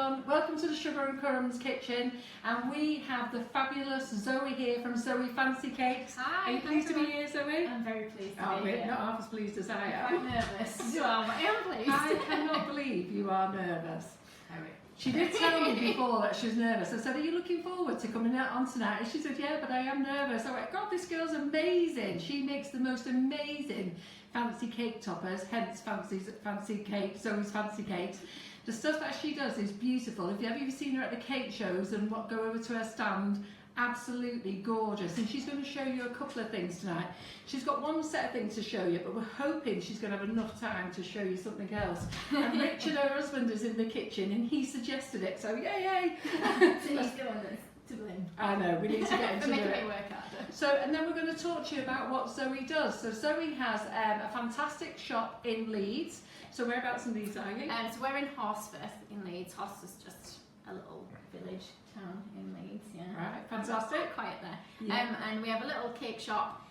everyone, welcome to the Sugar and Crumbs kitchen, and we have the fabulous Zoe here from Zoe Fancy Cakes. Hi. Are you pleased to be here, Zoe? I'm very pleased to be here. Not half as pleased as I am. I'm quite nervous as well, but I am pleased. I cannot believe you are nervous. Very. She did tell me before that she was nervous. I said, are you looking forward to coming out on tonight? And she said, yeah, but I am nervous. I went, God, this girl's amazing. She makes the most amazing fancy cake toppers, hence fancy cake, Zoe's Fancy Cakes. The stuff that she does is beautiful. If you ever seen her at the cake shows and go over to her stand, absolutely gorgeous. And she's going to show you a couple of things tonight. She's got one set of things to show you, but we're hoping she's going to have enough time to show you something else. And Richard, her husband, is in the kitchen and he suggested it, so yay! So he's the one that's to blame. I know, we need to get into making it. it work harder. So, and then we're going to talk to you about what Zoe does. So Zoe has a fantastic shop in Leeds. So whereabouts in Leeds are you? So we're in Horsforth in Leeds. Horsforth is just a little village town in Leeds. Yeah. Right, fantastic. Quite quiet there. Yeah. And we have a little cake shop.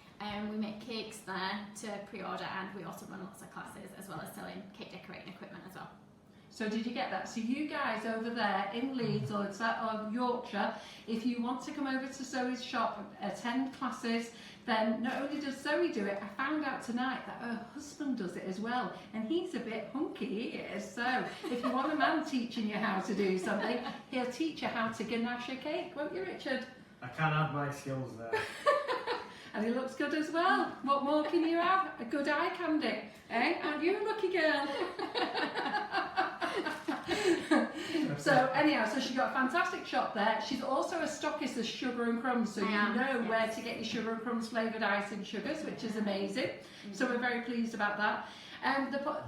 We make cakes there to pre-order, and we also run lots of classes as well as selling cake decorating equipment as well. So did you get that? So you guys over there in Leeds or Yorkshire, if you want to come over to Zoe's shop and attend classes, then not only does Zoe do it, I found out tonight that her husband does it as well, and he's a bit hunky, he is. So if you want a man teaching you how to do something, he'll teach you how to ganache a cake, won't you, Richard? I can add my skills there. And he looks good as well. What more can you have? A good eye candy, eh? Aren't you a lucky girl? So anyhow, so she's got a fantastic shop there. She's also a stockist of Sugar and Crumbs, so you know where to get your Sugar and Crumbs flavoured icing sugars, which is amazing. So we're very pleased about that.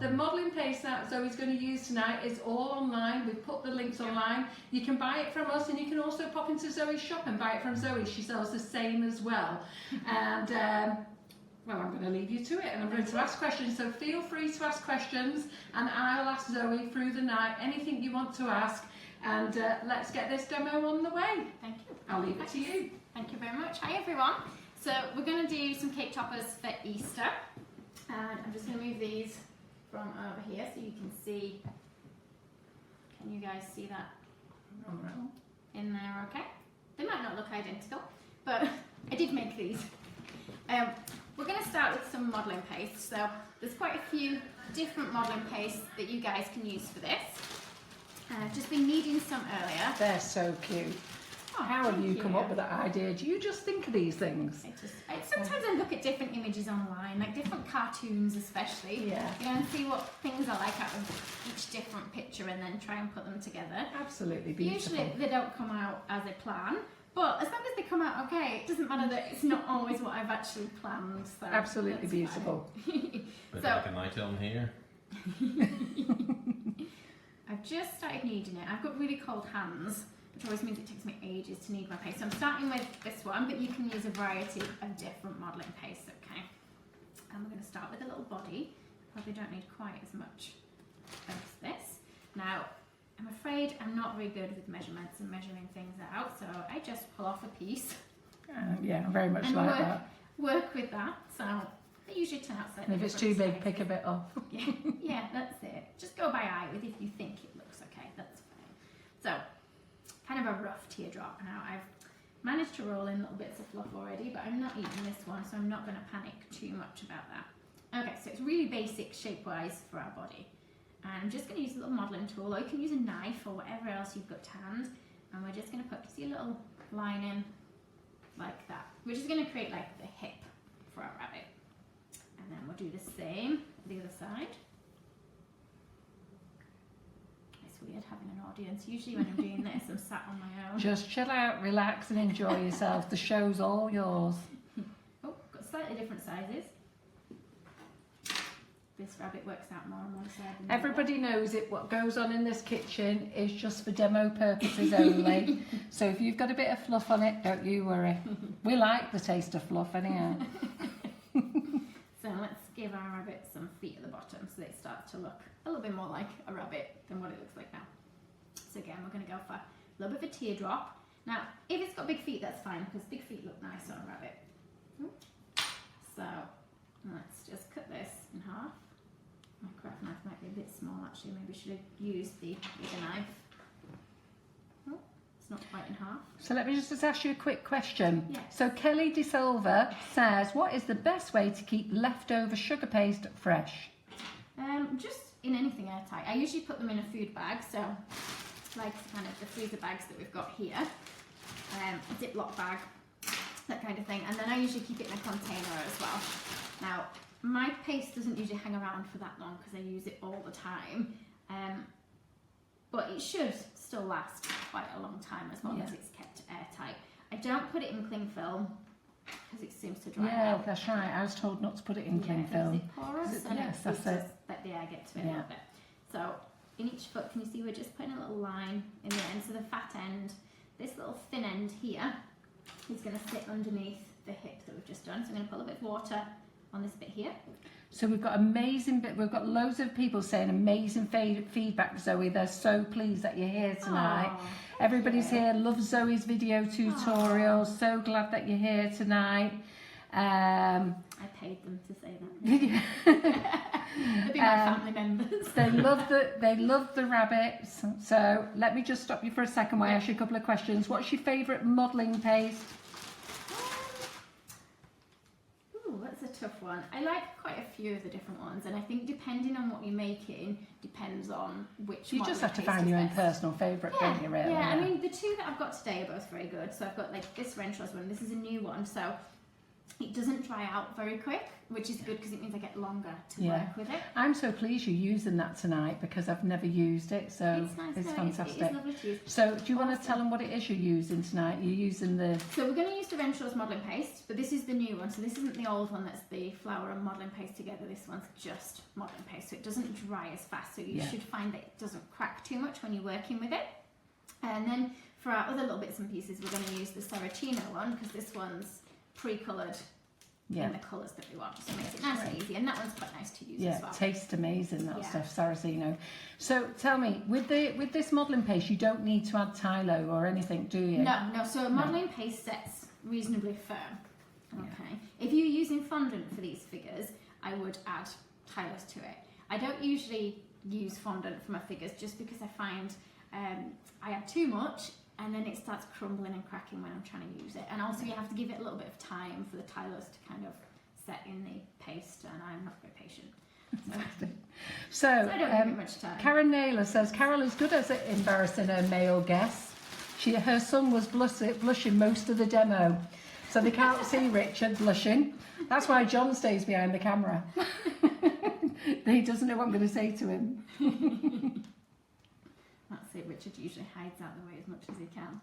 The modelling paste that Zoe's going to use tonight is all online. We've put the links online. You can buy it from us, and you can also pop into Zoe's shop and buy it from Zoe. She sells the same as well. And well, I'm going to leave you to it, and I'm going to ask questions, so feel free to ask questions, and I'll ask Zoe through the night anything you want to ask, and let's get this demo on the way. Thank you. I'll leave it to you. Thank you very much. Hi everyone. So we're going to do some cake toppers for Easter, and I'm just going to move these from over here so you can see. Can you guys see that in there? Okay. They might not look identical, but I did make these. We're going to start with some modelling paste. So there's quite a few different modelling pastes that you guys can use for this. Just been needing some earlier. They're so cute. Oh, how have you come up with that idea? Do you just think of these things? Sometimes I look at different images online, like different cartoons especially, you know, and see what things are like out of each different picture and then try and put them together. Absolutely beautiful. Usually they don't come out as I plan, but as long as they come out okay, it doesn't matter that it's not always what I've actually planned. So absolutely beautiful. Bit like a night on here. I've just started kneading it. I've got really cold hands, which always means it takes me ages to knead my paste. So I'm starting with this one, but you can use a variety of different modelling pastes, okay? And we're going to start with a little body. Probably don't need quite as much as this. Now, I'm afraid I'm not very good with measurements and measuring things out, so I just pull off a piece. Yeah, very much and like that. Work with that. So they usually turn out slightly And if it's too big, pick a bit off. Yeah, that's it. Just go by eye with if you think it looks okay, that's fine. So, kind of a rough teardrop. Now I've managed to roll in little bits of fluff already, but I'm not eating this one, so I'm not going to panic too much about that. Okay, so it's really basic shape-wise for our body. And I'm just going to use a little modelling tool, or you can use a knife or whatever else you've got to hand. And we're just going to put just a little line in like that, which is going to create like the hip for our rabbit. And then we'll do the same on the other side. It's weird having an audience. Usually when I'm doing this, I'm sat on my own. Just chill out, relax and enjoy yourself. The show's all yours. Oh, got slightly different sizes. This rabbit works out more on one side than the Everybody knows it. What goes on in this kitchen is just for demo purposes only. So if you've got a bit of fluff on it, don't you worry. We like the taste of fluff anyhow. So let's give our rabbit some feet at the bottom so they start to look a little bit more like a rabbit than what it looks like now. So again, we're going to go for a little bit of a teardrop. Now, if it's got big feet, that's fine because big feet look nice on a rabbit. So let's just cut this in half. My craft knife might be a bit small actually, maybe I should have used the bigger knife. in half. So let me just ask you a quick question. Yes. So Kelly De Silva says, what is the best way to keep leftover sugar paste fresh? Just in anything airtight. I usually put them in a food bag, so like kind of the freezer bags that we've got here, a Ziploc bag, that kind of thing, and then I usually keep it in a container as well. Now, my paste doesn't usually hang around for that long because I use it all the time, but it should still last quite a long time as long as it's kept airtight. I don't put it in cling film because it seems to dry out. Yeah, that's right. I was told not to put it in cling film. Is it porous? And Yes, it that's just it. let the air get to it a little bit. So in each foot, can you see we're just putting a little line in the end? So the fat end, this little thin end here, is going to sit underneath the hip that we've just done. So I'm going to put a little bit of water on this bit here. So we've got we've got loads of people saying amazing feedback, Zoe. They're so pleased that you're here tonight. Oh, Everybody's here. Love Zoe's video tutorial. So glad that you're here tonight. I paid them to say that. They'll be my family members. They love the rabbits. So let me just stop you for a second while I ask you a couple of questions. What's your favourite modelling paste? Ooh, that's a tough one. I like quite a few of the different ones, and I think depending on what you're making depends on which. You just have to modelling find your own paste is best. personal favourite, don't you, really? Yeah, I mean, the two that I've got today are both very good. So I've got like this Renshaw's one. This is a new one, so it doesn't dry out very quick, which is good because it means I get longer to work with it. I'm so pleased you're using that tonight because I've never used it, so It's nice. it's no, fantastic. It is lovely to use. So do you want to tell them what it is you're using tonight? You're using the... So we're going to use the Renshaw's modelling paste, but this is the new one. So this isn't the old one that's the flour and modelling paste together. This one's just modelling paste, so it doesn't dry as fast. So you should find that it doesn't crack too much when you're working with it. And then for our other little bits and pieces, we're going to use the Saracino one because this one's pre-coloured in the colours that we want. So it makes it nice and easy, and that one's quite nice to use as well. Yeah, tastes amazing, that stuff, Saracino. So tell me, with this modelling paste, you don't need to add Tylo or anything, do you? No. So a modelling paste sets reasonably firm. Okay. If you're using fondant for these figures, I would add Tylers to it. I don't usually use fondant for my figures just because I find I add too much and then it starts crumbling and cracking when I'm trying to use it. And also you have to give it a little bit of time for the Tylers to kind of set in the paste, and I'm not very patient. So I don't give it much time. Karen Naylor says, Carol is good at embarrassing her male guests. Her son was blushing most of the demo. So they can't see Richard blushing. That's why John stays behind the camera. He doesn't know what I'm going to say to him. That's it, Richard usually hides out the way as much as he can.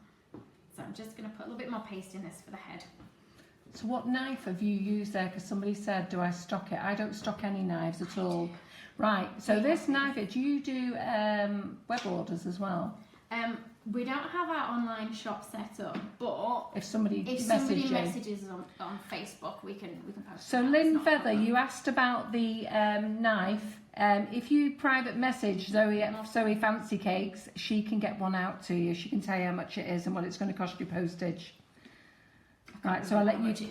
So I'm just going to put a little bit more paste in this for the head. So what knife have you used there? Because somebody said, do I stock it? I don't stock any knives at all. Right, so this knife, do you do web orders as well? We don't have our online shop set up, but if somebody messages on Facebook, we can post. So Lynn Feather, you asked about the knife. If you private message Zoe Fancy Cakes, she can get one out to you. She can tell you how much it is and what it's going to cost you postage. Right, so I'll let you.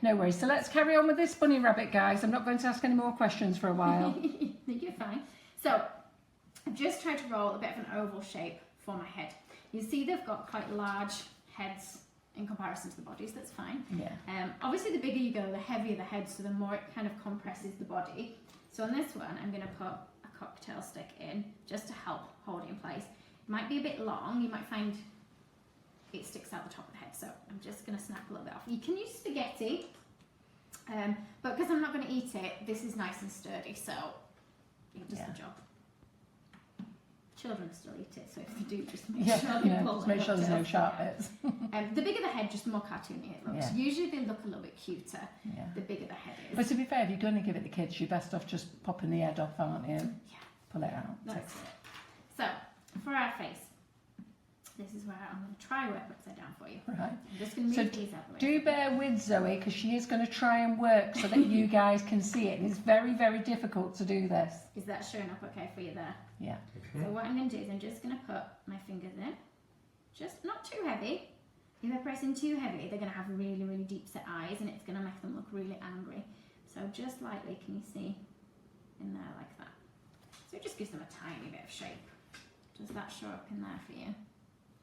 No worries. So let's carry on with this bunny rabbit, guys. I'm not going to ask any more questions for a while. You're fine. So I've just tried to roll a bit of an oval shape for my head. You see they've got quite large heads in comparison to the bodies. That's fine. Yeah. Obviously, the bigger you go, the heavier the head, so the more it kind of compresses the body. So on this one, I'm going to put a cocktail stick in just to help hold it in place. It might be a bit long. You might find it sticks out the top of the head, so I'm just going to snap a little bit off. You can use spaghetti, but because I'm not going to eat it, this is nice and sturdy, so it does the job. Children still eat it, so if they do, just make sure there's no sharp bits. The bigger the head, just more cartoony it looks. Usually they look a little bit cuter, the bigger the head is. But to be fair, if you're going to give it the kids, you're best off just popping the head off, aren't you? Yeah. Pull it out. That's it. So, for our face, this is where I'm going to try work upside down for you. Right. I'm just going to move these out of the way. Do bear with Zoe, because she is going to try and work so that you guys can see it. And it's very, very difficult to do this. Is that showing up okay for you there? Yeah. So what I'm going to do is I'm just going to put my fingers in. Just not too heavy. If I press in too heavy, they're going to have really, really deep set eyes and it's going to make them look really angry. So just lightly, can you see in there like that? So it just gives them a tiny bit of shape. Does that show up in there for you?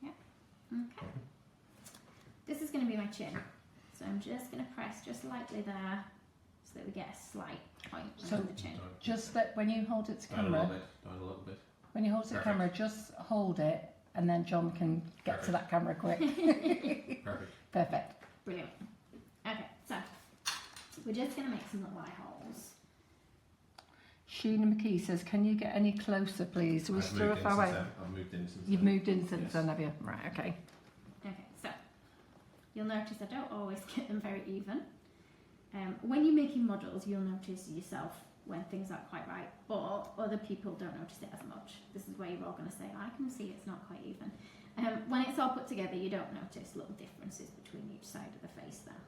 Yeah. Okay. This is going to be my chin. So I'm just going to press just lightly there so that we get a slight point So- under the chin. Just that when you hold it to Down a little camera, bit. Down a little bit. when you hold it to Perfect. camera, just hold it, and then John can get to Perfect. that camera quick. Perfect. Perfect. Brilliant. Okay, so we're just going to make some little eye holes. Sheena McKee says, "Can you get any closer, please? Are we I've still moved in far away?" since then. I've moved in since You've then. moved in since Yes. then, have you? Right. Okay. Okay, so you'll notice I don't always get them very even. When you're making models, you'll notice yourself when things aren't quite right, but other people don't notice it as much. This is where you're all going to say, I can see it's not quite even. When it's all put together, you don't notice little differences between each side of the face there.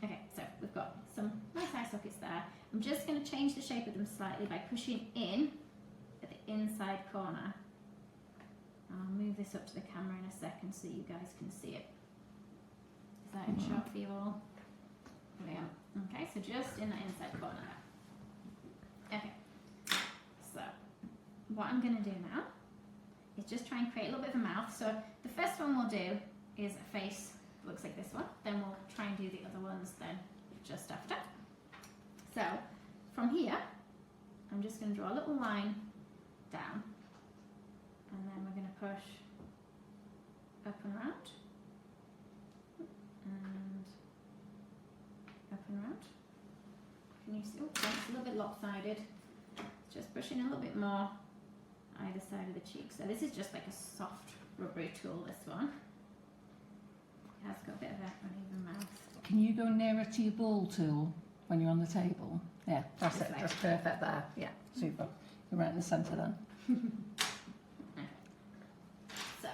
Okay, so we've got some nice eye sockets there. I'm just going to change the shape of them slightly by pushing in at the inside corner. I'll move this up to the camera in a second so you guys can see it. Is that in shot for you all? Brilliant. Okay, so just in the inside corner there. Okay, so what I'm going to do now is just try and create a little bit of a mouth. So the first one we'll do is a face that looks like this one. Then we'll try and do the other ones then just after. So from here, I'm just going to draw a little line down. And then we're going to push up and around. And up and around. Can you see? Oh, it's a little bit lopsided. Just pushing a little bit more either side of the cheek. So this is just like a soft rubbery tool, this one. It has got a bit of an uneven mouth. Can you go nearer to your ball tool when you're on the table? Yeah, that's This it. way. That's perfect there. Yeah, super. You're right in the centre then. So,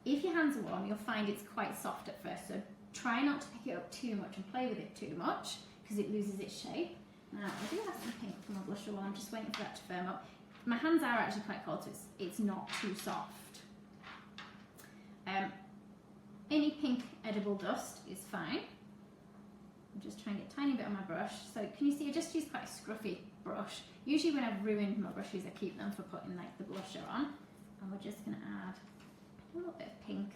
if your hands are warm, you'll find it's quite soft at first. So try not to pick it up too much and play with it too much because it loses its shape. Now, I do have some pink for my blusher while I'm just waiting for that to firm up. My hands are actually quite cold, so it's not too soft. Any pink edible dust is fine. I'm just trying to get a tiny bit on my brush. So can you see I just use quite a scruffy brush. Usually when I've ruined my brushes, I keep them for putting like the blusher on. And we're just going to add a little bit of pink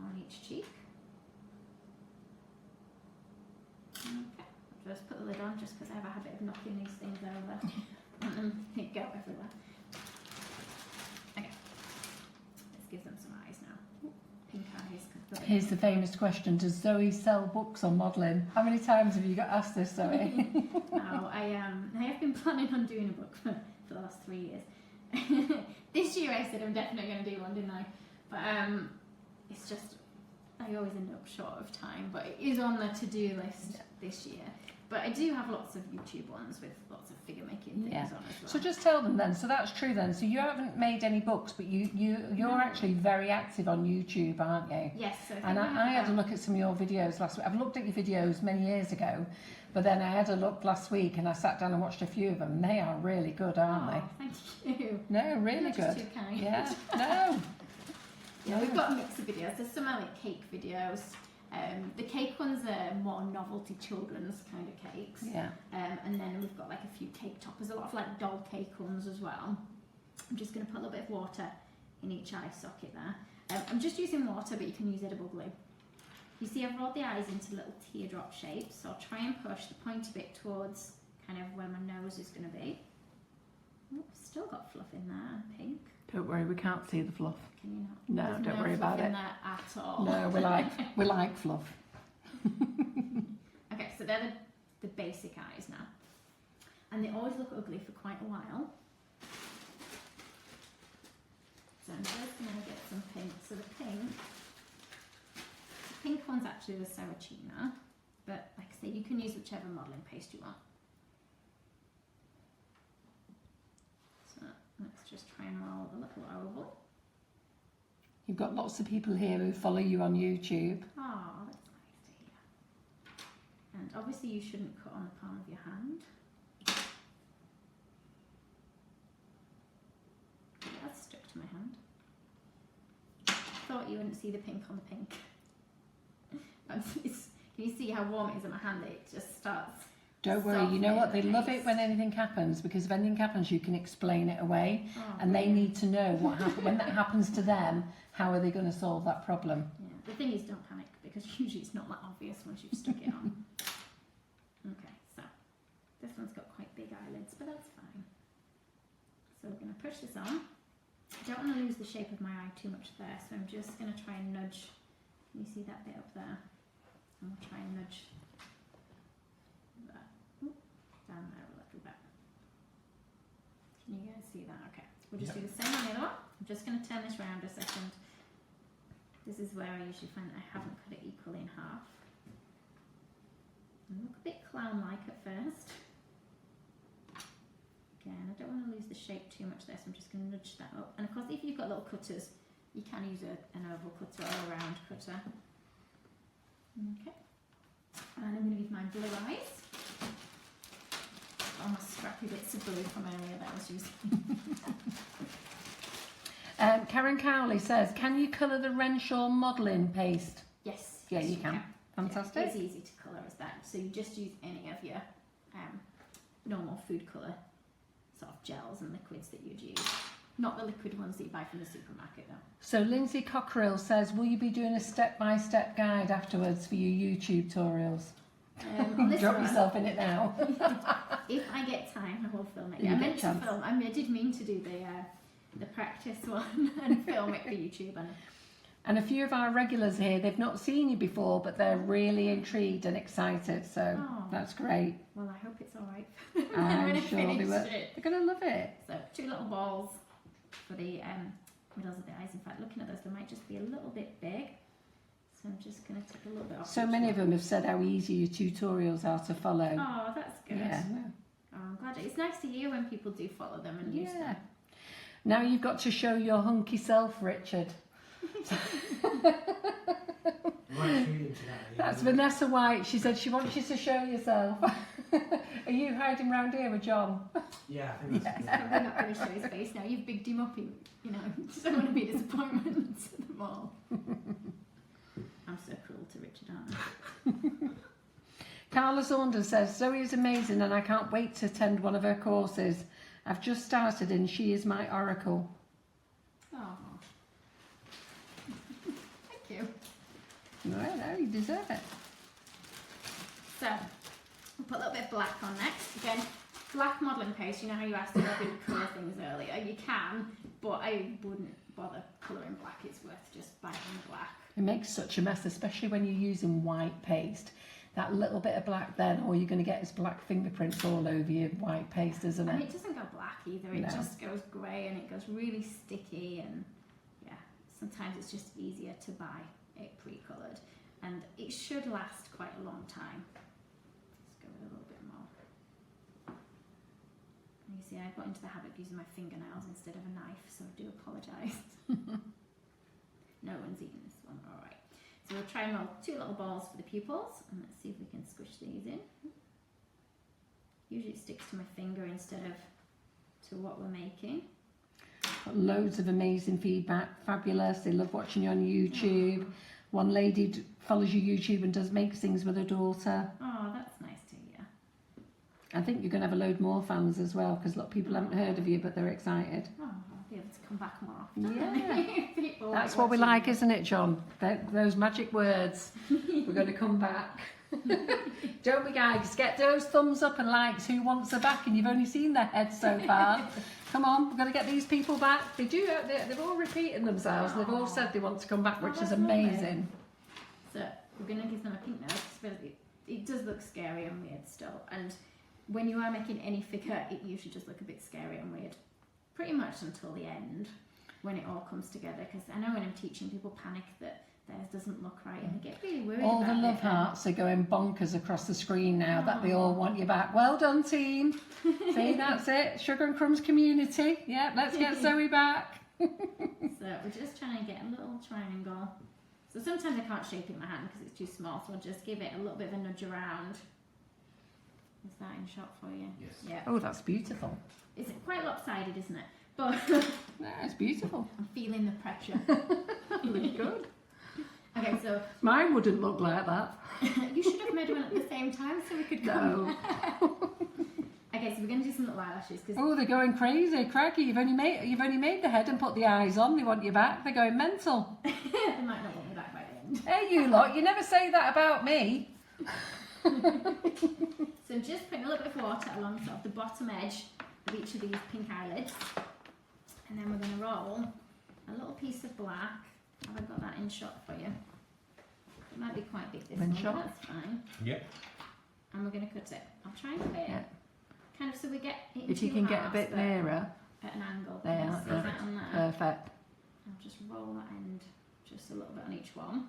on each cheek. Okay, I'll just put the lid on just because I have a habit of knocking these things over and then they go everywhere. Okay, let's give them some eyes now. Pink eyes. Here's the famous question: does Zoe sell books on modelling? How many times have you got asked this, Zoe? No, I have been planning on doing a book for the last 3 years. This year I said I'm definitely going to do one, didn't I? But it's just I always end up short of time. But it is on the to-do list this year. But I do have lots of YouTube ones with lots of figure making things on as well. So just tell them then. So that's true then. So you haven't made any books, but you're actually very active on YouTube, aren't you? Yes. So And I had a look at some of your videos last week. I've looked at your videos many years ago, but then I had a look last week and I sat down and watched a few of them. They are really good, aren't they? Thank you. No, really You're good. just too kind. Yeah, no. Yeah, we've got a mix of videos. There's some like cake videos. The cake ones are more novelty children's kind of cakes. Yeah. And then we've got like a few cake toppers, a lot of like doll cake ones as well. I'm just going to put a little bit of water in each eye socket there. I'm just using water, but you can use edible glue. You see I've rolled the eyes into little teardrop shapes, so I'll try and push the pointy bit towards kind of where my nose is going to be. Oh, I've still got fluff in there, and pink. Don't worry, we can't see the fluff. Can you not? No, There's don't no worry fluff about in it. there at all. No, we like fluff. Okay, so they're the basic eyes now. And they always look ugly for quite a while. So I'm just going to get some pink. So the pink one's actually the Saracina, but like I say, you can use whichever modelling paste you want. So let's just try and roll a little oval. You've got lots of people here who follow you on YouTube. Oh, that's nice to hear. And obviously you shouldn't cut on the palm of your hand. That's stuck to my hand. Thought you wouldn't see the pink on the pink. Can you see how warm it is on my hand? It just starts Don't worry, you know what? They love it when anything happens, because if anything happens, you can explain it away, and they need to know what happened. When that happens to them, how are they going to solve that problem? Yeah. The thing is, don't panic, because usually it's not that obvious once you've stuck it on. Okay, so this one's got quite big eyelids, but that's fine. So we're going to push this on. I don't want to lose the shape of my eye too much there, so I'm just going to try and nudge. Can you see that bit up there? And we'll try and nudge that down there a little bit. Can you guys see that? Okay, we'll just do the same on the other one. I'm just going to turn this round a second. This is where I usually find that I haven't cut it equally in half. And look a bit clown-like at first. Again, I don't want to lose the shape too much there, so I'm just going to nudge that up. And of course, if you've got little cutters, you can use an oval cutter or a round cutter. Okay. And I'm going to use my blue eyes. All my scrappy bits of blue from earlier that I was using. Karen Cowley says, can you colour the Renshaw modelling paste? Yes. Yeah, yes, you can. Fantastic. Yeah, it's easy to colour as that. So you just use any of your normal food colour sort of gels and liquids that you'd use. Not the liquid ones that you buy from the supermarket though. So Lindsay Cockerill says, will you be doing a step-by-step guide afterwards for your YouTube tutorials? Drop yourself in it now. If I get time, I will film it. You I get meant to chance. film. I did mean to do the practice one and film it for YouTube. And a few of our regulars here, they've not seen you before, but they're really intrigued and excited. So that's great. Well, I hope it's all right. I'm sure they will. They're going to love it. So 2 little balls for the middles of the eyes. In fact, looking at those, they might just be a little bit big. So I'm just going to take a little bit off. So many of them have said how easy your tutorials are to follow. Oh, that's good. Yeah. Oh, I'm glad. It's nice to hear when people do follow them and use them. Now you've got to show your hunky self, Richard. That's Vanessa White. She said she wants you to show yourself. Are you hiding round here with John? Yeah, I think that's Probably not going to show his face now. You've bigged him up. You know, just don't want to be a disappointment to them all. I'm so cruel to Richard, aren't I? Carla Saunders says, Zoe is amazing and I can't wait to attend one of her courses. I've just started and she is my oracle. Oh. Thank you. No, you deserve it. So, we'll put a little bit of black on next. Again, black modelling paste, you know how you asked if I could colour things earlier? You can, but I wouldn't bother colouring black. It's worth just buying black. It makes such a mess, especially when you're using white paste. That little bit of black then, all you're going to get is black fingerprints all over your white paste, isn't it? And it doesn't go black either. It just goes grey and it goes really sticky, and yeah, sometimes it's just easier to buy it pre-coloured, and it should last quite a long time. Let's go with a little bit more. And you see, I got into the habit of using my fingernails instead of a knife, so I do apologise. No one's eating this one. All right. So we'll try and roll 2 little balls for the pupils, and let's see if we can squish these in. Usually it sticks to my finger instead of to what we're making. Got loads of amazing feedback. Fabulous. They love watching you on YouTube. One lady follows your YouTube and makes things with her daughter. Oh, that's nice to hear. I think you're going to have a load more fans as well, because a lot of people haven't heard of you, but they're excited. Oh, I'll be able to come back more often. Yeah. That's what we like, isn't it, John? Those magic words. We're going to come back. Don't we, guys? Get those thumbs up and likes. Who wants her back? And you've only seen their heads so far. Come on, we're going to get these people back. They do. They've all repeated themselves. They've all said they want to come back, which is amazing. So we're going to give them a pink nose, because it does look scary and weird still. And when you are making any figure, it usually does look a bit scary and weird. Pretty much until the end, when it all comes together. Because I know when I'm teaching, people panic that theirs doesn't look right and they get really worried All about the love it. hearts are going bonkers across the screen now that they all want you back. Well done, team. See, that's it. Sugar and Crumbs community. Yeah, let's get Zoe back. So we're just trying to get a little triangle. So sometimes I can't shape it in my hand because it's too small, so I'll just give it a little bit of a nudge around. Is that in shot for you? Yes. Yeah. Oh, that's beautiful. It's quite lopsided, isn't it? But That's beautiful. I'm feeling the pressure. Really good. Okay, so Mine wouldn't look like that. you should have made one at the same time so we could No. Okay, so we're going to do some little eyelashes because Oh, they're going crazy. Crikey, you've only made the head and put the eyes on. They want you back. They're going mental. they might not want me back by the end. Hey, you lot, you never say that about me. So just putting a little bit of water along sort of the bottom edge of each of these pink eyelids. And then we're going to roll a little piece of black. Have I got that in shot for you? It might be quite big this In one, shot? but that's fine. Yep. And we're going to cut it. I'll try and put it Yeah. kind of so we get it in If you two can get a halves, bit but nearer. at an angle. There, Can you see yeah. that on there? Perfect. I'll just roll that end just a little bit on each one.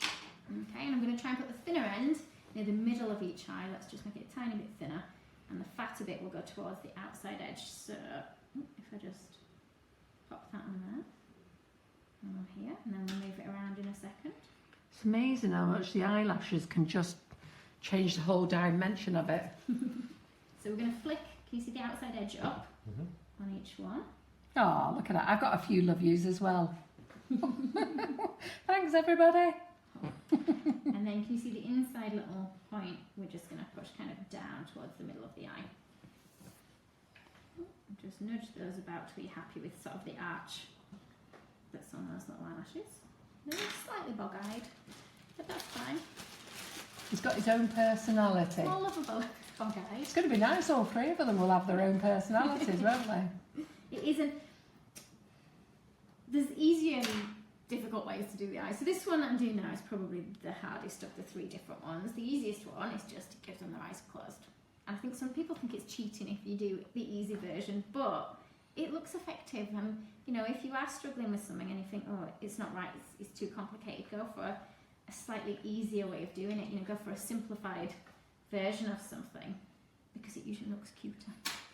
Okay, and I'm going to try and put the thinner end near the middle of each eye. Let's just make it a tiny bit thinner. And the fatter bit will go towards the outside edge. So if I just pop that on there. And on here. And then we'll move it around in a second. It's amazing how much the eyelashes can just change the whole dimension of it. So we're going to flick, can you see the outside edge up on each one? Oh, look at that. I've got a few love yous as well. Thanks, everybody. And then can you see the inside little point? We're just going to push kind of down towards the middle of the eye. Just nudge those about to be happy with sort of the arch that's on those little eyelashes. They're slightly bog-eyed, but that's fine. He's got his own personality. More lovable bog-eyed. It's going to be nice, all three of them will have their own personalities, won't they? It isn't. There's easier and difficult ways to do the eye. So this one that I'm doing now is probably the hardest of the three different ones. The easiest one is just to give them their eyes closed. And I think some people think it's cheating if you do the easy version, but it looks effective. And you know, if you are struggling with something and you think, oh, it's not right, it's too complicated, go for a slightly easier way of doing it. You know, go for a simplified version of something because it usually looks cuter.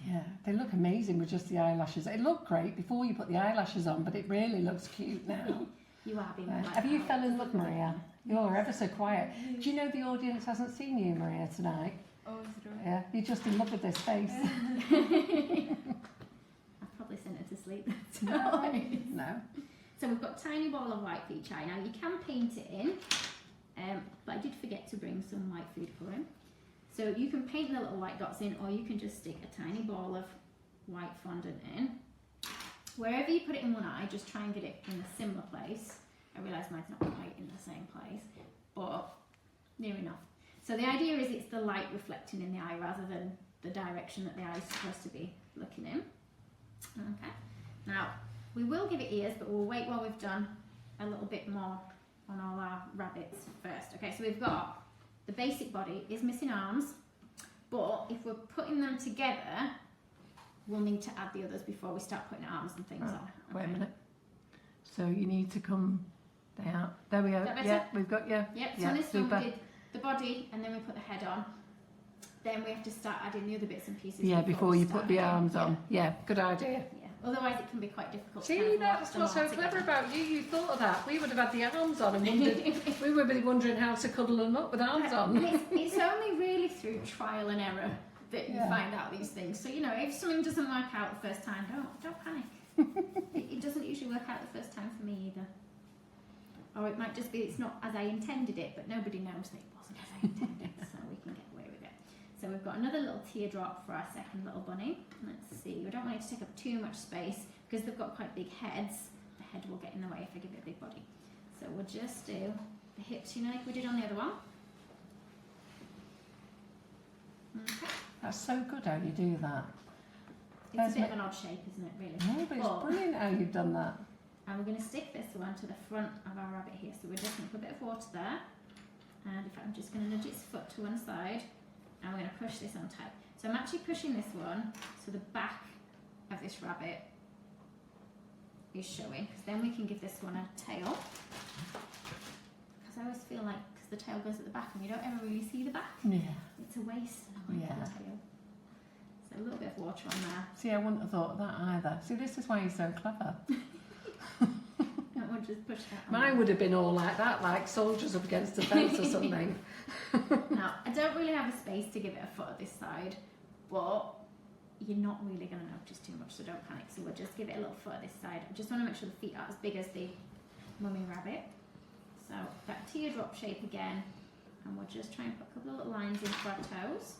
Yeah, they look amazing with just the eyelashes. It looked great before you put the eyelashes on, but it really looks cute now. You are being Have you fell in love, Maria? You're ever so quiet. Do you know the audience hasn't seen you, Maria, tonight? Oh, is it right? Yeah, you're just in love with this face. I've probably sent her to sleep. No. So we've got a tiny ball of white for each eye. Now you can paint it in, but I did forget to bring some white food colouring. So you can paint the little white dots in, or you can just stick a tiny ball of white fondant in. Wherever you put it in one eye, just try and get it in a similar place. I realise mine's not quite in the same place, but near enough. So the idea is it's the light reflecting in the eye rather than the direction that the eye is supposed to be looking in. Okay. Now, we will give it ears, but we'll wait while we've done a little bit more on all our rabbits first. Okay, so we've got the basic body is missing arms, but if we're putting them together, we'll need to add the others before we start putting arms and things on. Wait a minute. So you need to come down. There we go. Is that better? Yeah, we've got you. Yep, so Yeah, on this super. one we did the body and then we put the head on. Then we have to start adding the other bits and pieces. Yeah, before we you start put the again. arms on. Yeah, good idea. Yeah, otherwise it can be quite difficult. to See, kind of that's lock them what's all so clever together. about you. You thought of that. We would have had the arms on and wondered, we would be wondering how to cuddle them up with arms on. And it's only really through trial and error that you Yeah. find out these things. So, you know, if something doesn't work out the first time, don't panic. It doesn't usually work out the first time for me either. Or it might just be it's not as I intended it, but nobody knows that it wasn't as I intended, so we can get away with it. So we've got another little teardrop for our second little bunny. Let's see, we don't want it to take up too much space because they've got quite big heads. The head will get in the way if I give it a big body. So we'll just do the hips, you know, like we did on the other one. Okay. That's so good how you do that. It's There's a bit my- of an odd shape, isn't it, really? No, but it's But- brilliant how you've done that. And we're going to stick this one to the front of our rabbit here. So we're just going to put a bit of water there. And in fact, I'm just going to nudge its foot to one side. And we're going to push this on tight. So I'm actually pushing this one so the back of this rabbit is showing. Because then we can give this one a tail. Because I always feel like, because the tail goes at the back and we don't ever really see the back. Yeah. It's a waste and I like Yeah. the tail. So a little bit of water on there. See, I wouldn't have thought of that either. See, this is why you're so clever. And we'll just push that on. Mine would have been all like that, like soldiers up against a fence or something. Now, I don't really have a space to give it a foot at this side, but you're not really going to notice too much, so don't panic. So we'll just give it a little foot at this side. I just want to make sure the feet are as big as the mummy rabbit. So that teardrop shape again, and we'll just try and put a couple of little lines into our toes.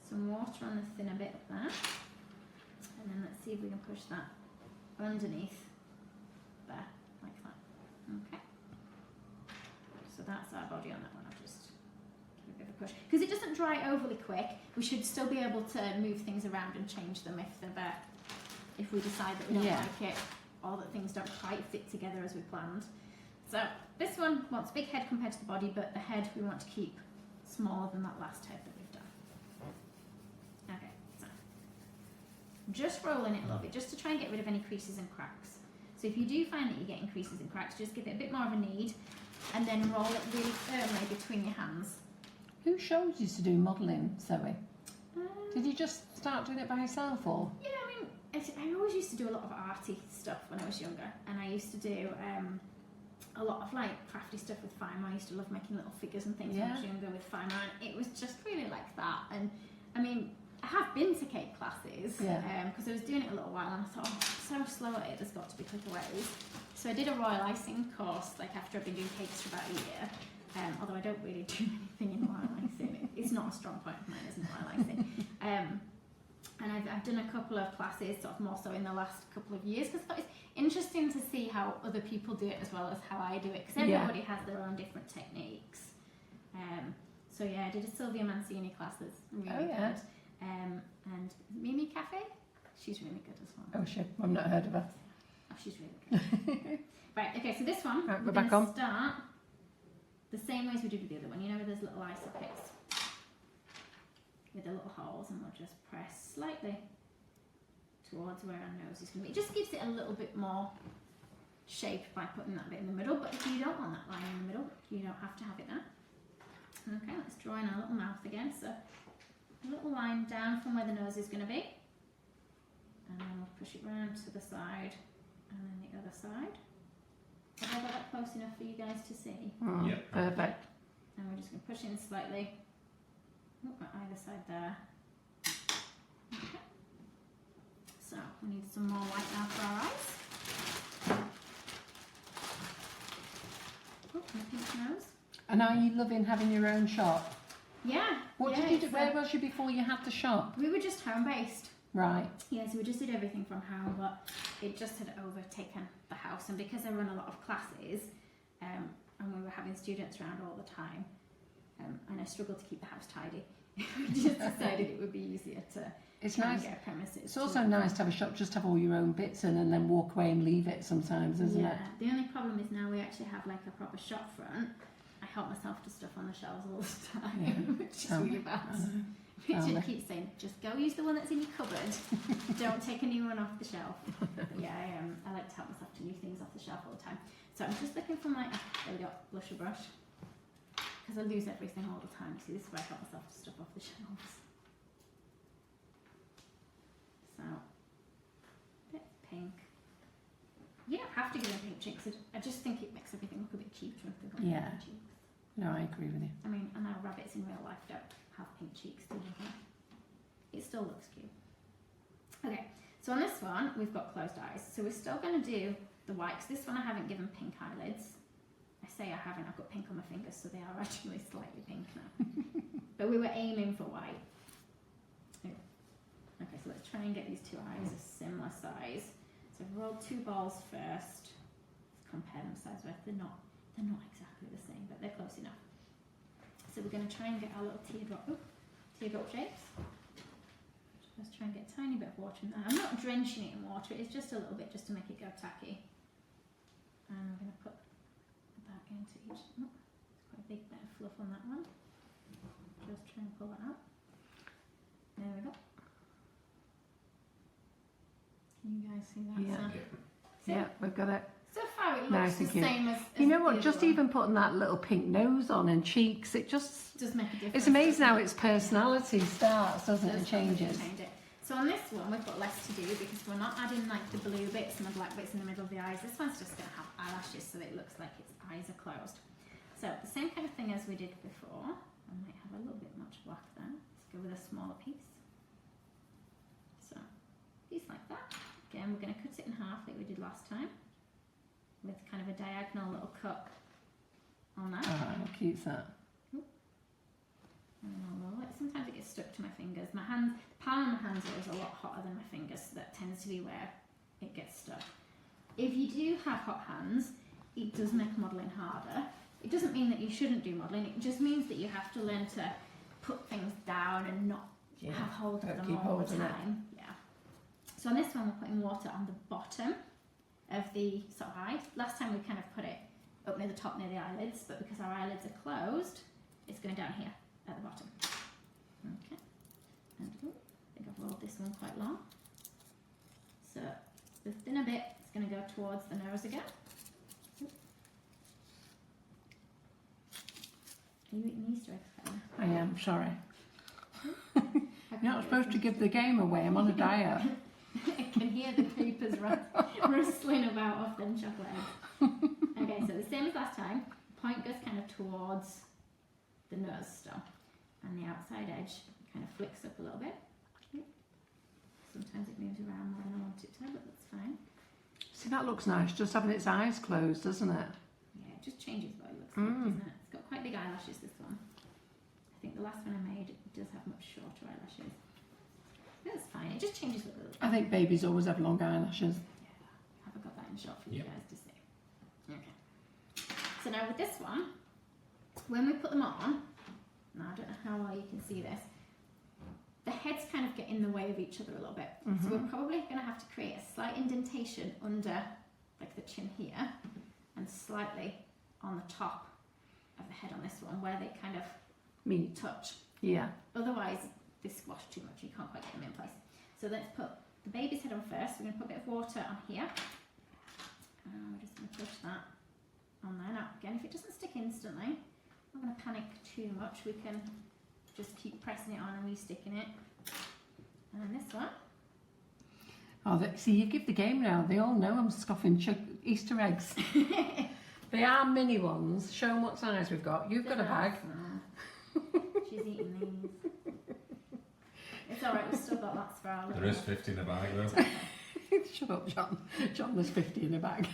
Some water on the thinner bit up there, and then let's see if we can push that underneath there, like that. Okay. So that's our body on that one. I'll just give a bit of a push. Because it doesn't dry overly quick, we should still be able to move things around and change them if we decide that we don't like it, or that things don't quite fit together as we planned. So this one wants a big head compared to the body, but the head we want to keep smaller than that last head that we've done. Okay, so just rolling it a little bit, just to try and get rid of any creases and cracks. So if you do find that you're getting creases and cracks, just give it a bit more of a knead, and then roll it really firmly between your hands. Who showed you to do modelling, Zoe? Did you just start doing it by yourself, or? Yeah, I mean, I always used to do a lot of arty stuff when I was younger, and I used to do a lot of like crafty stuff with Fimer. I used to love making little figures and things when I was younger with Fimer, and it was just really like that. And I mean, I have been to cake classes because I was doing it a little while, and I thought, oh, I'm so slow at it, there's got to be quicker ways. So I did a royal icing course like after I've been doing cakes for about a year. Although I don't really do anything in royal icing. It's not a strong point of mine, isn't royal icing. And I've done a couple of classes, sort of more so in the last couple of years, because I thought it's interesting to see how other people do it as well as how I do it, because everybody has their own different techniques. So yeah, I did a Sylvia Mancini class that's really good. And Mimi Cafe, she's really good as well. Oh shit, I've not heard of her. Oh, she's really good. Right, okay, so this one, right, we're back going on. to start the same way as we did with the other one, you know, with those little ice picks with the little holes, and we'll just press slightly towards where our nose is going to be. It just gives it a little bit more shape by putting that bit in the middle, but if you don't want that line in the middle, you don't have to have it there. Okay, let's draw in our little mouth again, so a little line down from where the nose is going to be, and then we'll push it round to the side, and then the other side. Have I got that close enough for you guys to see? Oh, Yep. Perfect. And we're just going to push in slightly on either side there. Okay. So we need some more white now for our eyes. Oh, and a pink nose. And are you loving having your own shop? Yeah. What did you do? Where was you before you had the shop? We were just home based. Right. Yeah, so we just did everything from home, but it just had overtaken the house. And because I run a lot of classes, and we were having students around all the time, and I struggled to keep the house tidy, we just decided it would be easier to try and get a premises. It's also nice to have a shop, just have all your own bits in, and then walk away and leave it sometimes, isn't it? Yeah, the only problem is now we actually have like a proper shop front. I help myself to stuff on the shelves all the time, which is really bad. Richard keeps saying, just go use the one that's in your cupboard. Don't take a new one off the shelf. But yeah, I like to help myself to new things off the shelf all the time. So I'm just looking for my, there we go, blusher brush. Because I lose everything all the time. See, this is where I help myself to stuff off the shelves. So, bit pink. You don't have to give them pink cheeks. I just think it makes everything look a bit cuter if they've got pink cheeks. No, I agree with you. I mean, I know rabbits in real life don't have pink cheeks, do they? It still looks cute. Okay, so on this one, we've got closed eyes. So we're still going to do the whites. This one I haven't given pink eyelids. I say I haven't, I've got pink on my fingers, so they are actually slightly pink now. But we were aiming for white. Okay, so let's try and get these two eyes a similar size. So I've rolled two balls first. Let's compare them size-wise. They're not exactly the same, but they're close enough. So we're going to try and get our little teardrop shapes. Let's try and get a tiny bit of water in there. I'm not drenching it in water, it's just a little bit just to make it go tacky. And I'm going to put that into each. Oh, it's quite a big bit of fluff on that one. Just try and pull that out. There we go. Can you guys see that? Yeah, we've got it. So far it looks Nice the and cute. same as You know the what, other just one. even putting that little pink nose on and cheeks, it just, Does make a difference. it's amazing how doesn't its personality starts, doesn't it, and Does changes. change it. So on this one we've got less to do because we're not adding like the blue bits and the black bits in the middle of the eyes. This one's just going to have eyelashes so it looks like its eyes are closed. So the same kind of thing as we did before. I might have a little bit much black there. Let's go with a smaller piece. So piece like that. Again, we're going to cut it in half like we did last time, with kind of a diagonal little cut on there. Oh, how cute's that? And I'll roll it. Sometimes it gets stuck to my fingers. My hands, the palm of my hands is a lot hotter than my fingers, so that tends to be where it gets stuck. If you do have hot hands, it does make modelling harder. It doesn't mean that you shouldn't do modelling, it just means that you have to learn to put things down and not have hold of them keep all the holding it. time. Yeah. So on this one we're putting water on the bottom of the sort of eye. Last time we kind of put it up near the top near the eyelids, but because our eyelids are closed, it's going down here at the bottom. Okay. And I think I've rolled this one quite long. So the thinner bit is going to go towards the nose again. Are you eating Easter eggs, Karen? I am, sorry. You're not supposed to give the game away, I'm on a diet. I can hear the papers rustling about off them chocolate eggs. Okay, so the same as last time, point goes kind of towards the nose still, and the outside edge kind of flicks up a little bit. Sometimes it moves around more than I want it to, but that's fine. See, that looks nice, just having its eyes closed, doesn't it? Yeah, it just changes what it looks like, doesn't it? It's got quite big eyelashes, this one. I think the last one I made does have much shorter eyelashes. That's fine, it just changes what it looks like. I think babies always have long eyelashes. Yeah, have I got that in shot for you Yep. guys to see? Okay. So now with this one, when we put them on, now I don't know how well you can see this, the heads kind of get in the way of each other a little bit. So we're probably going to have to create a slight indentation under like the chin here and slightly on the top of the head on this one where they kind of Meat. touch. Yeah. Otherwise they squash too much, you can't quite get them in place. So let's put the baby's head on first. We're going to put a bit of water on here. And we're just going to push that on there. Now again, if it doesn't stick instantly, I'm not going to panic too much. We can just keep pressing it on and re-sticking it. And then this one. Oh, see, you give the game now. They all know I'm scoffing Easter eggs. They are mini ones. Show them what size we've got. You've got a bag. She's eating these. It's alright, we've still got lots for our There is 50 in the bag though. Shut up, John. John, there's 50 in a bag.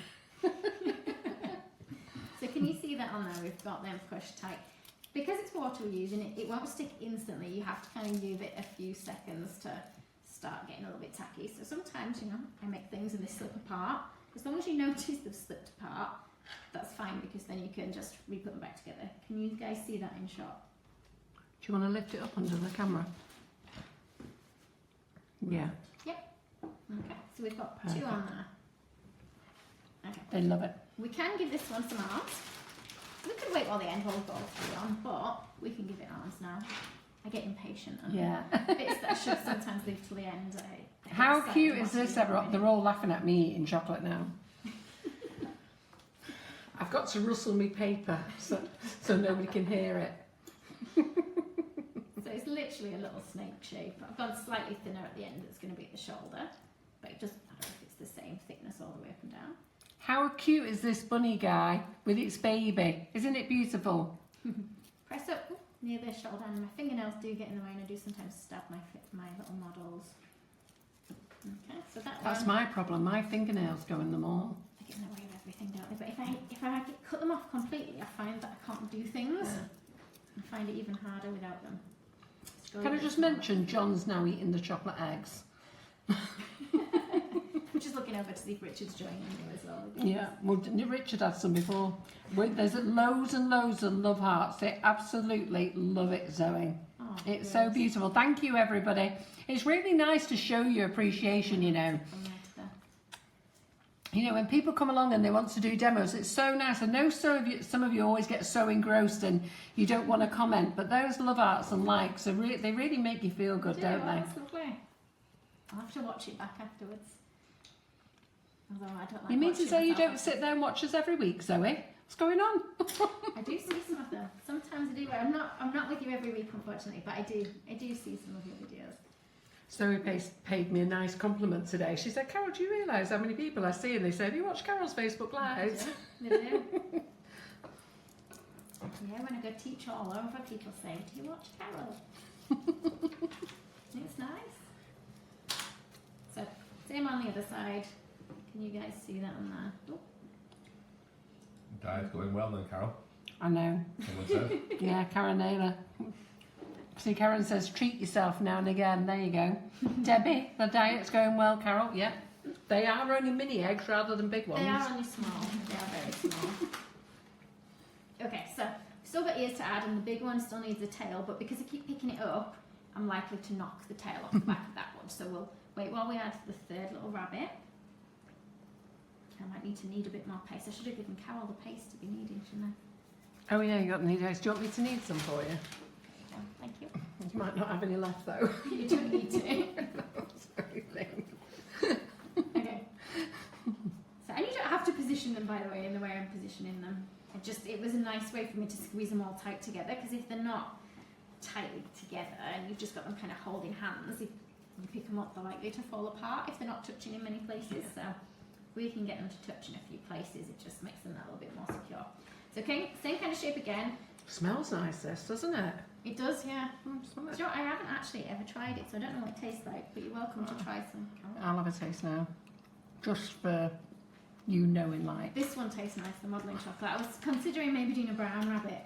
So can you see that on there? We've got them pushed tight. Because it's water we're using, it won't stick instantly. You have to kind of give it a few seconds to start getting a little bit tacky. So sometimes, you know, I make things and they slip apart. As long as you notice they've slipped apart, that's fine because then you can just re-put them back together. Can you guys see that in shot? Do you want to lift it up under the camera? Yeah. Okay, so we've got two on there. Okay. They love it. We can give this one some arms. We could wait while the end holes go three on, but we can give it arms now. I get impatient and Yeah. bits that I should sometimes leave till the end. I How get cute excited is this, watching it everyone? They're all laughing at me eating chocolate now. I've got to rustle my paper so nobody can hear it. So it's literally a little snake shape. I've gone slightly thinner at the end. It's going to be at the shoulder, but it doesn't matter if it's the same thickness all the way up and down. How cute is this bunny guy with its baby? Isn't it beautiful? Press up near the shoulder, and my fingernails do get in the way, and I do sometimes stab my little models. Okay, so That's my problem. My fingernails go in them all. They get in the way of everything, don't they? But if I cut them off completely, I find that I can't do things. I find it even harder without them. Can I just mention John's now eating the chocolate eggs? I'm just looking over to see if Richard's joining you as well. Yeah, well, Richard had some before. There's loads and loads of love hearts. They absolutely love it, Zoe. Oh, It's so beautiful. Thank you, everybody. It's really nice to show your appreciation, you know. You know, when people come along and they want to do demos, it's so nice. I know some of you always get so engrossed and you don't want to comment, but those love hearts and likes, they really make you feel good, don't they? That's lovely. I'll have to watch it back afterwards. Although I don't like You mean to say you myself. don't sit there and watch us every week, Zoe? What's going on? I do see some of them. Sometimes I do. I'm not with you every week, unfortunately, but I do see some of your videos. Zoe paid me a nice compliment today. She said, Carol, do you realise how many people I see? And they say, have you watched Carol's Facebook Lives? They do. Yeah, when I go teach all over, people say, do you watch Carol? It's nice. So, same on the other side. Can you guys see that on there? Oh. Diet's going well then, Carol. I know. Someone said. Yeah, Karen Naylor. See, Karen says treat yourself now and again. There you go. Debbie, the diet's going well, Carol. Yep. They are only mini eggs rather than big ones. They are only small. They are very small. Okay, so still got ears to add, and the big one still needs a tail, but because I keep picking it up, I'm likely to knock the tail off the back of that one. So we'll wait while we add the third little rabbit. I might need a bit more paste. I should have given Carol the paste to be kneading, shouldn't I? Oh yeah, you got the knead eggs. Do you want me to knead some for you? Yeah, thank you. You might not have any left though. You don't need to. Sorry, thing. Okay. So, and you don't have to position them, by the way, in the way I'm positioning them. It was a nice way for me to squeeze them all tight together, because if they're not tightly together and you've just got them kind of holding hands, if you pick them up, they're likely to fall apart if they're not touching in many places. So we can get them to touch in a few places. It just makes them a little bit more secure. So okay, same kind of shape again. Smells nice, this, doesn't it? It does, yeah. Smell it. Do you know what? I haven't actually ever tried it, so I don't know what it tastes like, but you're welcome to try some. I'll have a taste now. Just for you knowing, like. This one tastes nice, the modelling chocolate. I was considering maybe doing a brown rabbit,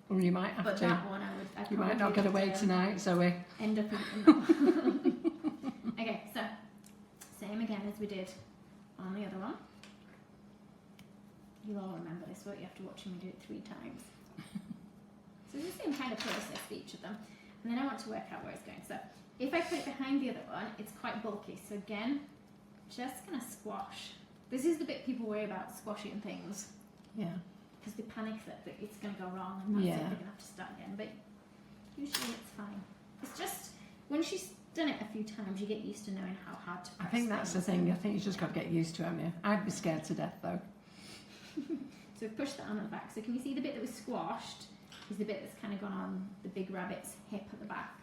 Or you might have but to. that one I'd You might not probably get away tonight, Zoe. end up in Okay, so same again as we did on the other one. You'll all remember this, won't you, after watching me do it 3 times. So it's the same kind of process for each of them. And then I want to work out where it's going. So if I put it behind the other one, it's quite bulky. So again, just going to squash. This is the bit people worry about, squashing things. Yeah. Because they panic that it's going to go wrong and that's it, Yeah. they're going to have to start again. But usually it's fine. It's just, when she's done it a few times, you get used to knowing how hard to I press think that's the things. thing. I think you just got to get used to it, haven't you? I'd be scared to death though. So we've pushed that on at the back. So can you see the bit that was squashed is the bit that's kind of gone on the big rabbit's hip at the back.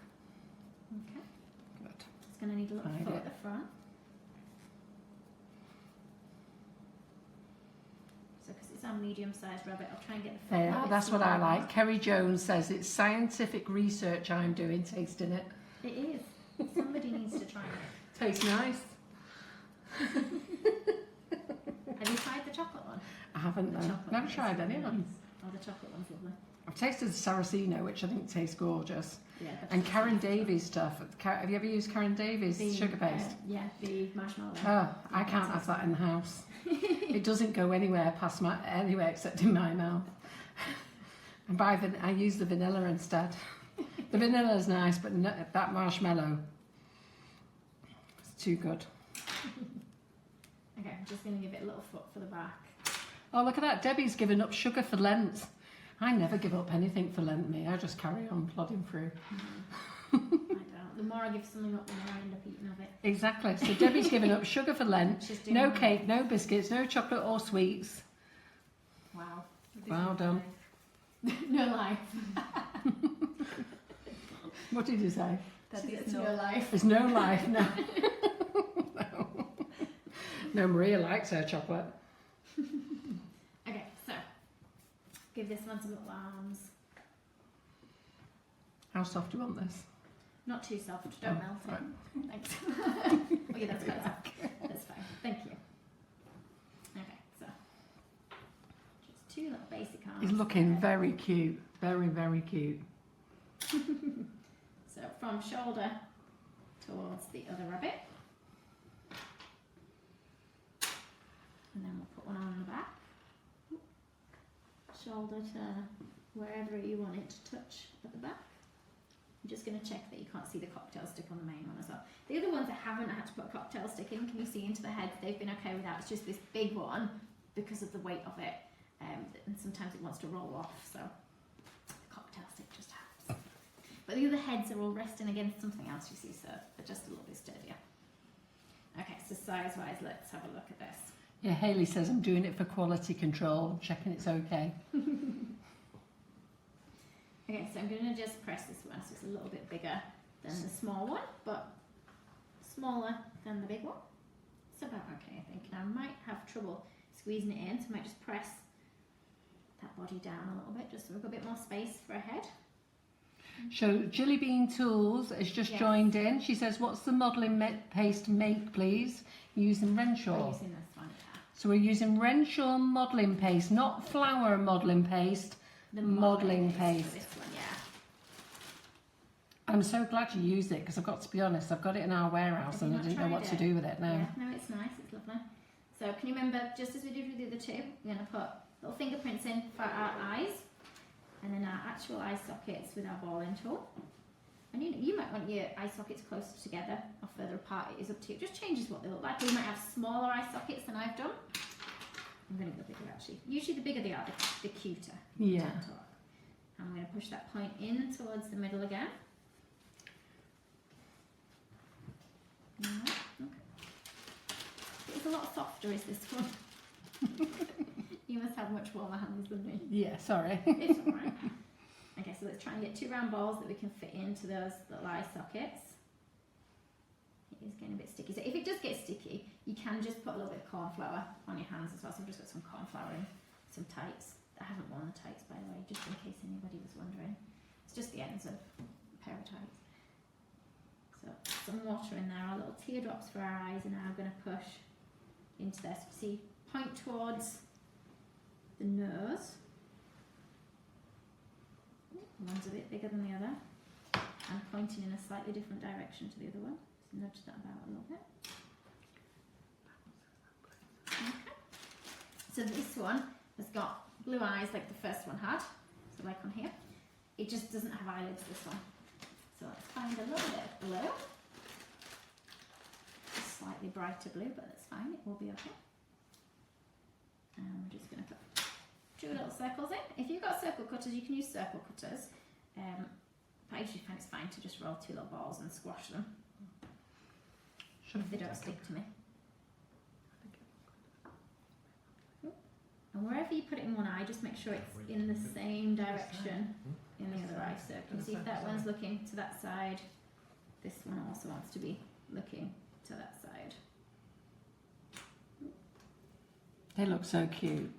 Okay. Good. It's going to need a little Hide foot it. at the front. So because it's our medium-sized rabbit, I'll try and get the foot. a There, little bit that's what I smaller. like. Kerry Jones says it's scientific research I'm doing, tasting it. It is. Somebody needs to try it. Tastes nice. Have you tried the chocolate one? I haven't The though. chocolate Never one tried is any of really them. nice. Oh, the chocolate one's lovely. I've tasted the Saraceno, which I think tastes gorgeous. Yeah. that's And just Karen nice. Davies stuff. Have you ever used Karen Davies The, sugar paste? yeah, the marshmallow. Oh, I Yeah, can't that's have that in the house. It doesn't go anywhere anywhere except in my mouth. And I use the vanilla instead. The vanilla's nice, but that marshmallow, it's too good. Okay, I'm just going to give it a little foot for the back. Oh, look at that. Debbie's given up sugar for Lent. I never give up anything for Lent, me. I just carry on plodding through. I don't. The more I give something up, the more I end up eating of it. Exactly. So Debbie's given up sugar for Lent. She's doing No right. cake, no biscuits, no chocolate or sweets. Wow. Well done. No life. What did you say? That is no life. There's no life, no. No. No, Maria likes her chocolate. Okay, so give this one some little arms. How soft do you want this? Not too soft. Don't Oh, melt it. right. Thanks. Oh yeah, that's better. That's fine. Thank you. Okay, so just 2 little basic arms. He's looking there. very cute. Very, very cute. So from shoulder towards the other rabbit. And then we'll put one on the back. Shoulder to wherever you want it to touch at the back. I'm just going to check that you can't see the cocktail stick on the main one as well. The other ones I haven't had to put a cocktail stick in, can you see into the head? They've been okay with that. It's just this big one because of the weight of it. And sometimes it wants to roll off, so the cocktail stick just helps. But the other heads are all resting against something else, you see, so they're just a little bit sturdier. Okay, so size-wise, let's have a look at this. Yeah, Hayley says I'm doing it for quality control, checking it's okay. Okay, so I'm going to just press this one, so it's a little bit bigger than the small one, but smaller than the big one. It's about okay, I think. Now I might have trouble squeezing it in, so I might just press that body down a little bit, just so we've got a bit more space for a head. So Jilly Bean Tools has just Yes. joined in. She says, what's the modelling paste make, please? Using We're Renshaw. using this one, yeah. So we're using Renshaw modelling paste, not flour modelling paste, the modelling paste for paste. this one, yeah. I'm so glad you used it because I've got to be honest, I've got it in our warehouse Have and you I not didn't know what tried to it? do with it now. Yeah, no, it's nice, it's lovely. So can you remember, just as we did with the other two, we're going to put little fingerprints in for our eyes, and then our actual eye sockets with our balling tool. And you might want your eye sockets closer together or further apart, it is up to you. It just changes what they look like. Or you might have smaller eye sockets than I've done. I'm going to go bigger actually. Usually the bigger they are, the cuter. Yeah. I'm going to push that point in towards the middle again. Okay. It's a lot softer, is this one? You must have much warmer hands than me. Yeah, sorry. It's alright. Okay, so let's try and get 2 round balls that we can fit into those little eye sockets. It is getting a bit sticky. So if it does get sticky, you can just put a little bit of corn flour on your hands as well. So I've just got some corn flour and some tights. I haven't worn the tights, by the way, just in case anybody was wondering. It's just the ends of a pair of tights. So some water in there, our little teardrops for our eyes are now going to push into this. See, point towards the nose. One's a bit bigger than the other. And pointing in a slightly different direction to the other one. So nudge that about a little bit. Okay. So this one has got blue eyes like the first one had. So like on here. It just doesn't have eyelids, this one. So let's find a little bit of blue. Slightly brighter blue, but that's fine, it will be okay. And we're just going to put 2 little circles in. If you've got circle cutters, you can use circle cutters. But I usually find it's fine to just roll 2 little balls and squash them. If they don't stick to me. And wherever you put it in one eye, just make sure it's in the same direction in the other eye. So you can see if that one's looking to that side, this one also wants to be looking to that side. They look so cute.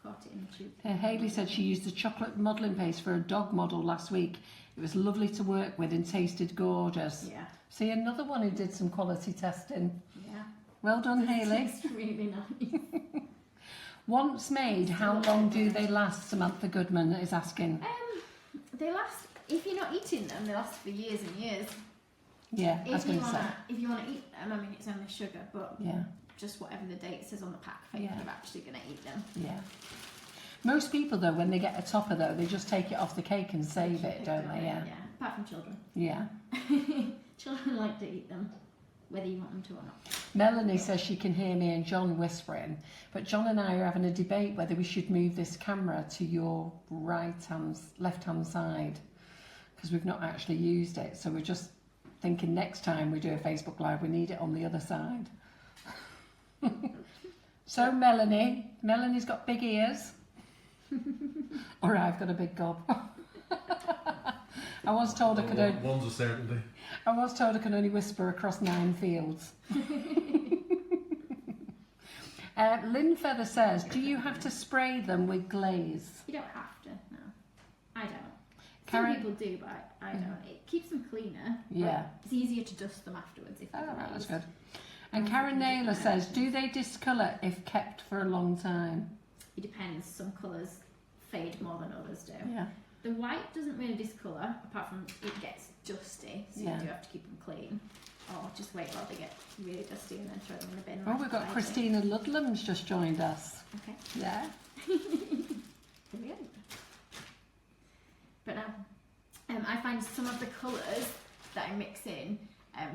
Caught it in the tube. Hayley said she used a chocolate modelling paste for a dog model last week. It was lovely to work with and tasted gorgeous. Yeah, See, another one who did some quality testing. yeah. Well done, Hayley. It's really nice. Once made, how long do they last? Samantha Goodman is asking. They last, if you're not eating them, they last for years and years. Yeah, I was going to say. If you want to eat them, I mean, it's only sugar, but Yeah, just whatever the date says on the pack for Yeah. if you're actually going to eat them. yeah. Most people, though, when they get a topper, though, they just take it off the cake and save it, don't they? Yeah. Yeah, apart from children. Yeah. Children like to eat them, whether you want them to or not. Melanie says she can hear me and John whispering, but John and I are having a debate whether we should move this camera to your left-hand side, because we've not actually used it. So we're just thinking next time we do a Facebook Live, we need it on the other side. So Melanie's got big ears, or I've got a big gob. I was told I could only, One's a certainty. I was told I can only whisper across 9 fields. Lynn Feather says, do you have to spray them with glaze? You don't have to, no. I don't. Karen- Some people do, but I don't. It keeps them cleaner. Yeah. It's easier to dust them afterwards if Oh, they're right, that's glazed. good. And Karen Naylor says, do they discolour if kept for a long time? It depends. Some colours fade more than others do. Yeah. The white doesn't really discolour, apart from it gets dusty, so Yeah. you do have to keep them clean. Or just wait while they get really dusty and then throw them in the bin. Oh, like we've got I do. Christina Ludlam's just joined us. Okay, Yeah. brilliant. But I find some of the colours that I mix in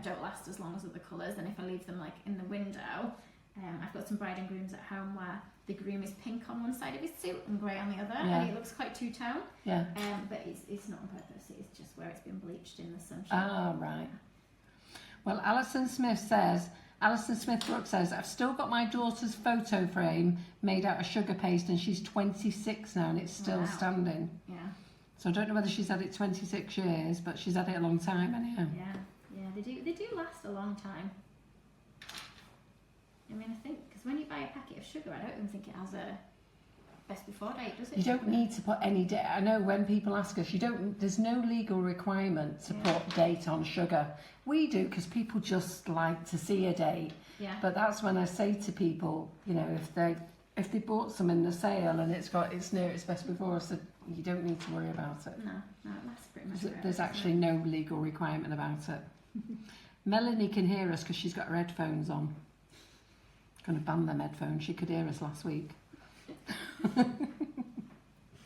don't last as long as other colours, and if I leave them like in the window, I've got some bride and grooms at home where the groom is pink on one side of his suit and grey on the other, Yeah. and it looks quite two-tone. Yeah. But it's not on purpose, it's just where it's been bleached in the sunshine. Ah, right. Well, Alison Smith Brooks says, I've still got my daughter's photo frame made out of sugar paste and she's 26 now and it's still Wow. standing. Yeah, So I don't know whether she's had it 26 years, but she's had it a long time anyhow. yeah, they do last a long time. I mean, I think, because when you buy a packet of sugar, I don't even think it has a best before date, does it? You don't need to put any date. I know when people ask us, there's no legal requirement to Yeah. put date on sugar. We do because people just like to see a date. Yeah. But that's when I say to people, you know, if they if they bought some in the sale and it's near its best before, so you don't need to worry about it. No, it lasts pretty much. There's actually no legal requirement about it. Melanie can hear us because she's got her headphones on. Going to ban them headphones. She could hear us last week.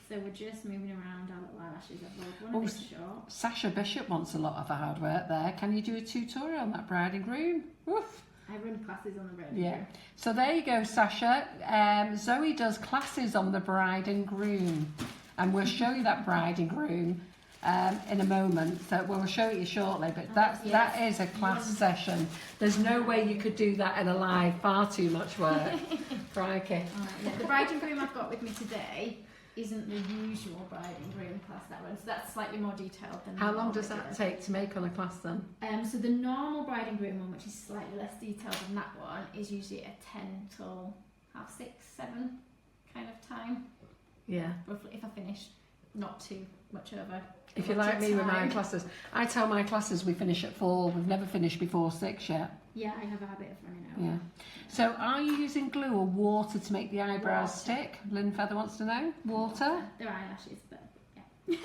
So we're just moving around our little eyelashes. I've one a bit short. Sasha Bishop wants a lot of the hard work there. Can you do a tutorial on that bride and groom? Woof. I run classes on the bride. Yeah. So there you go, Sasha. Zoe does classes on the bride and groom, and we'll show you that bride and groom in a moment. So we'll show it you shortly. But that is a class session. There's no way you could do that in a live. Far too much work. Crikey. The bride and groom I've got with me today isn't the usual bride and groom class, that one, so that's slightly more detailed than. How long does that take to make on a class then? So the normal bride and groom one, which is slightly less detailed than that one, is usually a 10 till 6:30, 7 kind of time. Yeah. Roughly, if I finish not too much over. If you're like me with my classes, I tell my classes we finish at 4. We've never finished before 6 yet. Yeah, I have a habit of running out. Yeah. So are you using glue or water to make the eyebrows stick? Lynn Feather wants to know. Water? They're eyelashes, but yeah.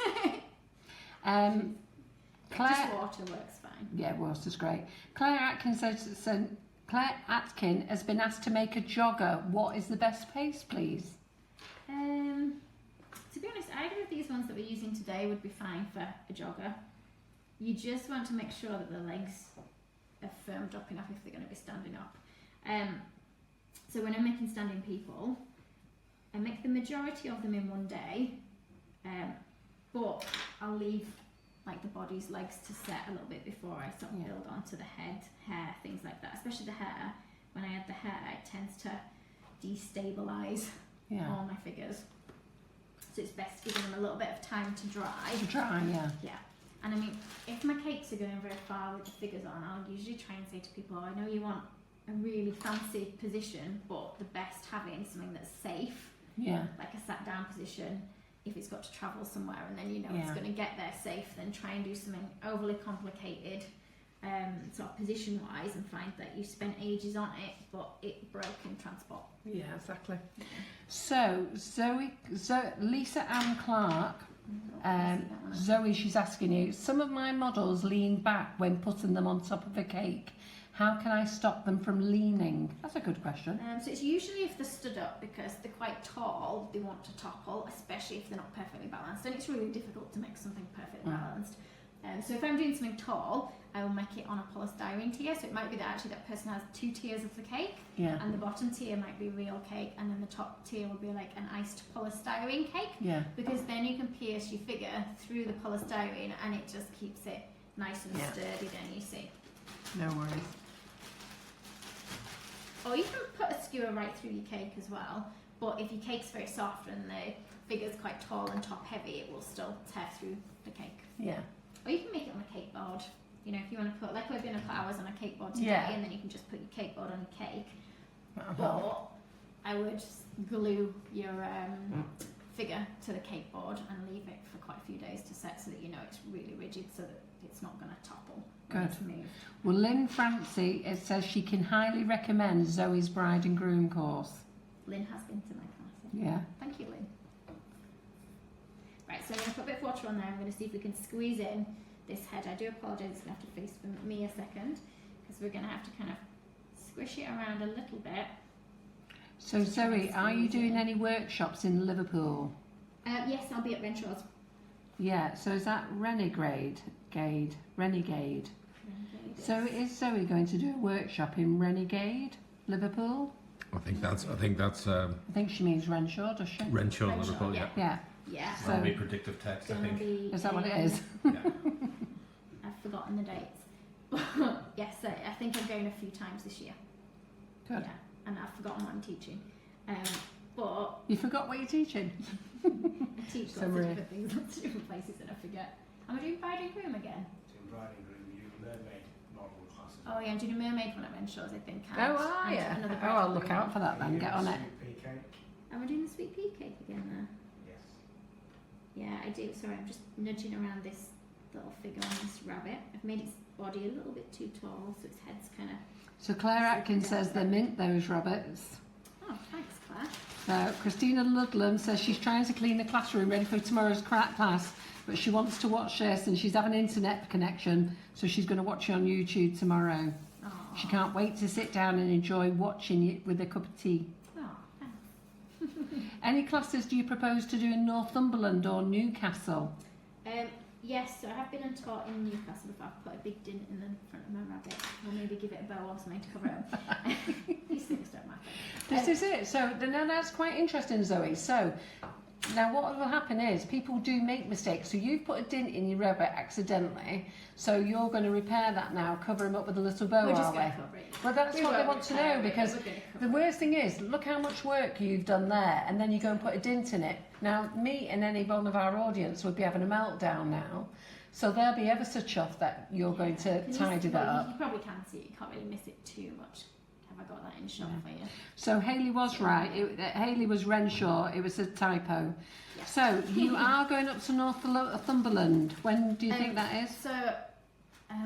Claire, just water works fine. Yeah, water's great. Claire Atkin Claire Atkin has been asked to make a jogger. What is the best pace, please? To be honest, either of these ones that we're using today would be fine for a jogger. You just want to make sure that the legs are firmed up enough if they're going to be standing up. So when I'm making standing people, I make the majority of them in one day, but I'll leave like the body's legs to set a little bit before I sort of build onto the head, hair, things like that. Especially the hair. When I add the hair, it tends to destabilise all my figures. So it's best giving them a little bit of time to dry. Yeah. And I mean, if my cakes are going very far with the figures on, I'll usually try and say to people, I know you want a really fancy position, but the best having something that's safe, like a sat down position, if it's got to travel somewhere and then you know it's going to get there safe, then try and do something overly complicated, sort of position wise, and find that you spent ages on it, but it broke in transport. Yeah, exactly. So Lisa Ann Clark, Zoe, she's asking you, some of my models lean back when putting them on top of a cake. How can I stop them from leaning? That's a good question. So it's usually if they're stood up, because they're quite tall, they want to topple, especially if they're not perfectly balanced, and it's really difficult to make something perfectly balanced. So if I'm doing something tall, I will make it on a polystyrene tier, so it might be that actually that person has 2 tiers of the cake, and the bottom tier might be real cake, and then the top tier will be like an iced polystyrene cake, because then you can pierce your figure through the polystyrene and it just keeps it nice and sturdy then, you see. No worries. Or you can put a skewer right through your cake as well, but if your cake's very soft and the figure's quite tall and top heavy, it will still tear through the cake. Yeah. Or you can make it on a cake board. You know, if you want to put, like we're going to put ours on a cake board today, and then you can just put your cake board on your cake. But I would glue your figure to the cake board and leave it for quite a few days to set, so that you know it's really rigid, so that it's not going to topple. Good. Well, Lynn Francie, it says she can highly recommend Zoe's bride and groom course. Lynn has been to my class. Yeah. Thank you, Lynn. Right, so I'm going to put a bit of water on there. I'm going to see if we can squeeze in this head. I do apologise, it's going to have to face me a second, because we're going to have to kind of squish it around a little bit. So Zoe, are you doing any workshops in Liverpool? Yes, I'll be at Renshaw's. Yeah, so is that Renegade? So is Zoe going to do a workshop in Renegade, Liverpool? I think that's. I think she means Renshaw, does she? Renshaw, Liverpool, Yeah. So that'll be predictive text, I think. Is that what it is? Yeah. I've forgotten the dates. Yes, I think I'm going a few times this year. Good. Yeah, and I've forgotten what I'm teaching. But you forgot what you're teaching? I teach lots of different things, lots of different places, and I forget. Am I doing bride and groom again? Doing bride and groom, you mermaid model classes. Oh yeah, I'm doing a mermaid one at Renshaw's, I think. I'll look out for that then. Get on it. Sweet pea cake. Am I doing the sweet pea cake again there? Yes. Yeah, I do. Sorry, I'm just nudging around this little figure on this rabbit. I've made its body a little bit too tall, so its head's kind of... So Claire Atkins says they mint those rabbits. Oh, thanks, Claire. So Christina Ludlam says she's trying to clean the classroom ready for tomorrow's class, but she wants to watch this and she's having an internet connection, so she's going to watch it on YouTube tomorrow. Aww. She can't wait to sit down and enjoy watching it with a cup of tea. Oh, thanks. Any classes do you propose to do in Northumberland or Newcastle? Yes, so I have been and taught in Newcastle before. I've put a big dint in the front of my rabbit. Or maybe give it a bow or something to cover it. These things don't matter. This is it. So now that's quite interesting, Zoe. So now what will happen is people do make mistakes. So you've put a dint in your rabbit accidentally. So you're going to repair that now, cover him up with a little bow, We're just are we? going to cover it. Well, that's what they want to know, because the worst thing is, look how much work you've done there, and then you go and put a dint in it. Now, me and any one of our audience would be having a meltdown now, so they'll be ever so chuffed that you're going to tidy that up. You probably can see it, you can't really miss it too much. Have I got that in shot for you? So Hayley was right. Hayley was Renshaw. It was a typo. Yeah. So you are going up to Northumberland. When do you think that is? So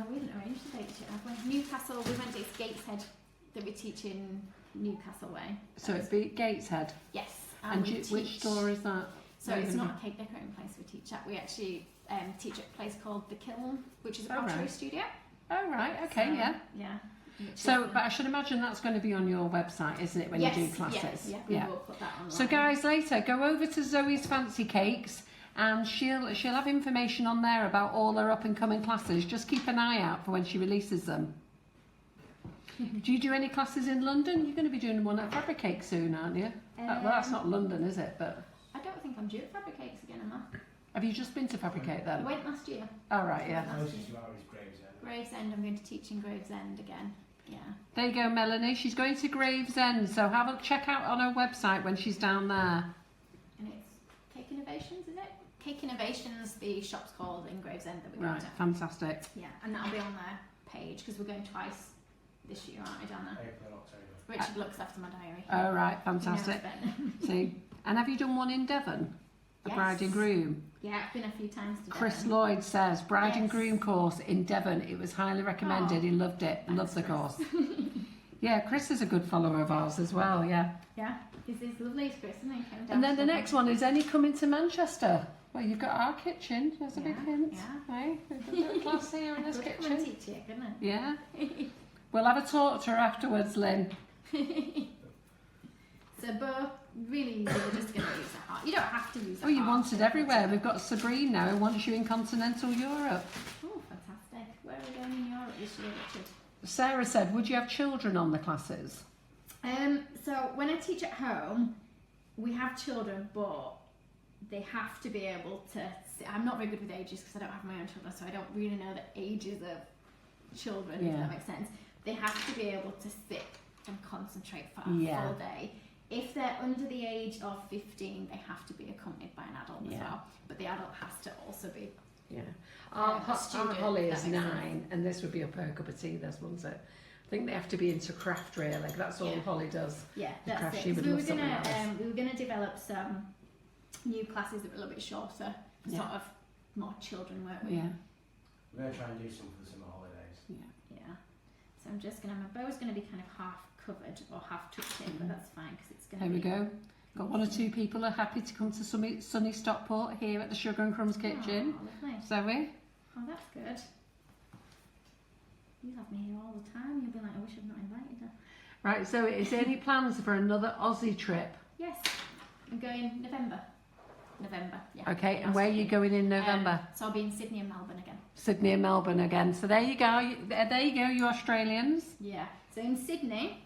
we didn't arrange the dates yet, have we? Newcastle. We went to Gateshead. That we teach in Newcastle way. So it'd be Gateshead. Yes. And which store is that? So it's not a cake decorating place we teach at. We actually teach at a place called The Kiln, which is a pottery studio. Oh right. Okay. So, yeah. Yeah. So, but I should imagine that's going to be on your website, isn't it, when you do classes? Yes, we will put that online. So guys, later, go over to Zoe's Fancy Cakes and she'll have information on there about all her up-and-coming classes. Just keep an eye out for when she releases them. Do you do any classes in London? You're going to be doing one at Fabric Cake soon, aren't you? Well, that's not London, is it? But I don't think I'm due at Fabric Cakes again, am I? have you just been to Fabric Cake I then? went last year. Oh, right, yeah. Closest you are is Gravesend. Gravesend, I'm going to teach in Gravesend again. Yeah. There you go, Melanie. She's going to Gravesend, so have a check out on her website when she's down there. And it's Cake Innovations, is it? Cake Innovations, the shop's called in Gravesend that we're going Right, to. fantastic. Yeah, and that'll be on their page because we're going twice this year, aren't we, down there? April and October. Richard looks after my diary. Oh, right, He knows fantastic. Ben. See, and have you done one in Devon? A Yes. bride and groom? Yeah, I've been a few times to Chris Devon. Lloyd says bride and Yes. groom course in Devon. It was highly recommended. Oh, He loved it. thanks, Loved the Chris. course. Yeah, Chris is a good follower of ours as well. Yeah. Yeah, he's lovely, Chris, isn't he? Came down And then to the next one is any coming to Manchester? Well, you've got our kitchen. There's a big Yeah, hint. yeah. Hey, we've got a bit of class here in this Good come and kitchen. teach it, couldn't it? Yeah. We'll have a talk to her afterwards, Lynn. So both really easy, we're just going to use a heart. You don't have to use a Oh, you heart. want it everywhere. We've got Sabrine now who wants you in continental Europe. Oh, fantastic. Where are we going in Europe this year, Richard? Sarah said, would you have children on the classes? So when I teach at home, we have children, but they have to be able to sit. I'm not very good with ages because I don't have my own children, so I don't really know the ages of children, if Yeah. that makes sense. They have to be able to sit and concentrate for a Yeah. full day. If they're under the age of 15, they have to be accompanied by an adult as Yeah. well. But the adult has to also be. Yeah. Our Our student, Holly that is makes 9, and this would be up her cup of tea, this one's it. I think they have to be into craft really. That's all Yeah. Holly does. Yeah, Because that's she it. 'Cause would we love were something gonna else. we were gonna develop some new classes that were a little bit shorter, for Yeah. sort of more children, weren't we? Yeah. We're going to try and do some for the summer holidays. Yeah. So I'm just gonna. My bow's gonna be kind of half covered or half tucked in, but that's fine because it's gonna. There we be... go. Got 1 or 2 people are happy to come to sunny Stockport here at the Sugar and Crumbs kitchen. Oh, lovely. Zoe? Oh, that's good. You have me here all the time. You'll be like, I wish I'd not invited her. Right, so is there any plans for another Aussie trip? Yes, I'm going November. Yeah. Okay, and where are you going in November? So I'll be in Sydney and Melbourne again. Sydney and Melbourne again. So there you go. There you go, you Australians. Yeah. So in Sydney,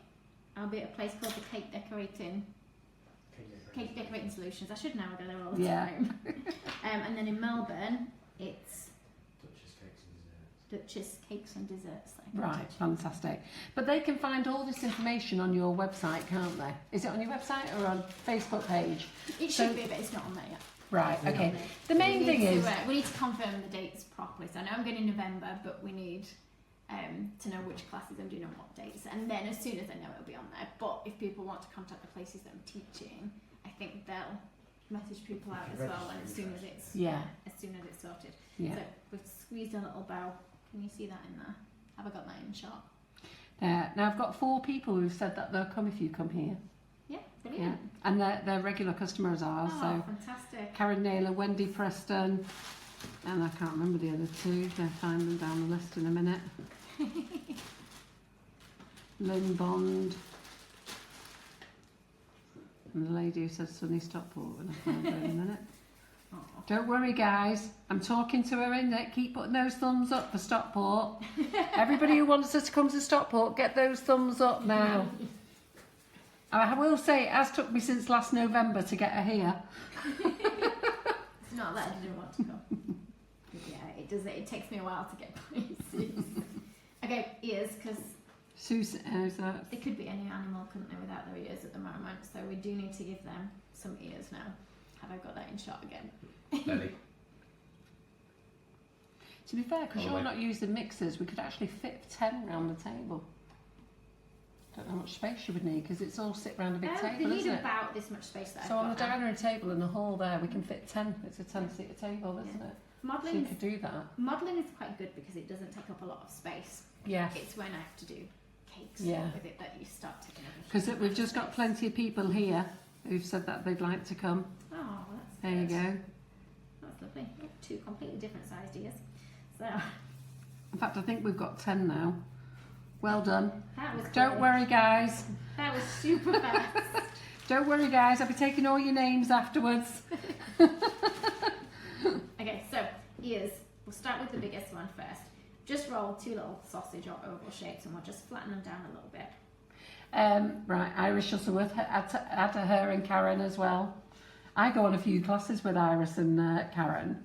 I'll be at a place called the Cake Decorating Solutions. I should know, I go there all the Yeah. time. And then in Melbourne, it's Duchess cakes and desserts. Duchess Cakes and Desserts. that I can Right, teach. fantastic. But they can find all this information on your website, can't they? Is it on your website or on Facebook page? It So- should be, but it's not on there yet. Right, Yeah. okay. The main thing is, we need to confirm the dates properly. So I know I'm going in November, but we need to know which classes I'm doing on what dates. And then as soon as I know, it'll be on there. But if people want to contact the places that I'm teaching, I think they'll message people out as well. And as soon as it's as soon as it's sorted. yeah. So we've squeezed a little bow. Can you see that in there? Have I got that in shot? Now I've got 4 people who've said that they'll come if you come here. Yeah, Yeah, Brilliant. and they're regular customers of ours. Oh, So fantastic. Karen Naylor, Wendy Preston, and I can't remember the other two. They'll find them down the list in a minute. Lynn Bond. And the lady who said Sunny Stockport, when I find her in a minute. Oh. Don't worry, guys. I'm talking to her in there. Keep putting those thumbs up for Stockport. Everybody who wants us to come to Stockport, get those thumbs up now. I will say, it has took me since last November to get her here. It's not that I didn't want to come. But yeah, it does. It takes me a while to get places. Okay, ears, because Susan, that? they could be any animal, couldn't they, without their ears at the moment. So we do need to give them some ears now. Have I got that in shot again? Belly. To be fair, because Oh, you're wait. not using mixers, we could actually fit 10 round the table. Don't know how much space you would need because it's all sit round a big They table, need isn't it? about this much space that So I've on the got now. dining room table in the hall there, we can fit 10. It's a 10-seater table, isn't it? So you Modelling could do that. is quite good because it doesn't take up a lot of space. Yeah. It's when I have to do cakes Yeah. with it that you start taking up a Because huge we've amount just of got space. plenty of people here who've said that they'd like to come. Oh, well, that's There you good. go. That's lovely. Oh, two completely different sized ears. So In fact, I think we've got 10 now. Well done. that was Don't quick. worry, guys. That was super fast. Don't worry, guys. I'll be taking all your names afterwards. Okay, so ears. We'll start with the biggest one first. Just roll two little sausage or oval shapes and we'll just flatten them down a little bit. Right, Iris Shuttleworth, add to her and Karen as well. I go on a few classes with Iris and Karen.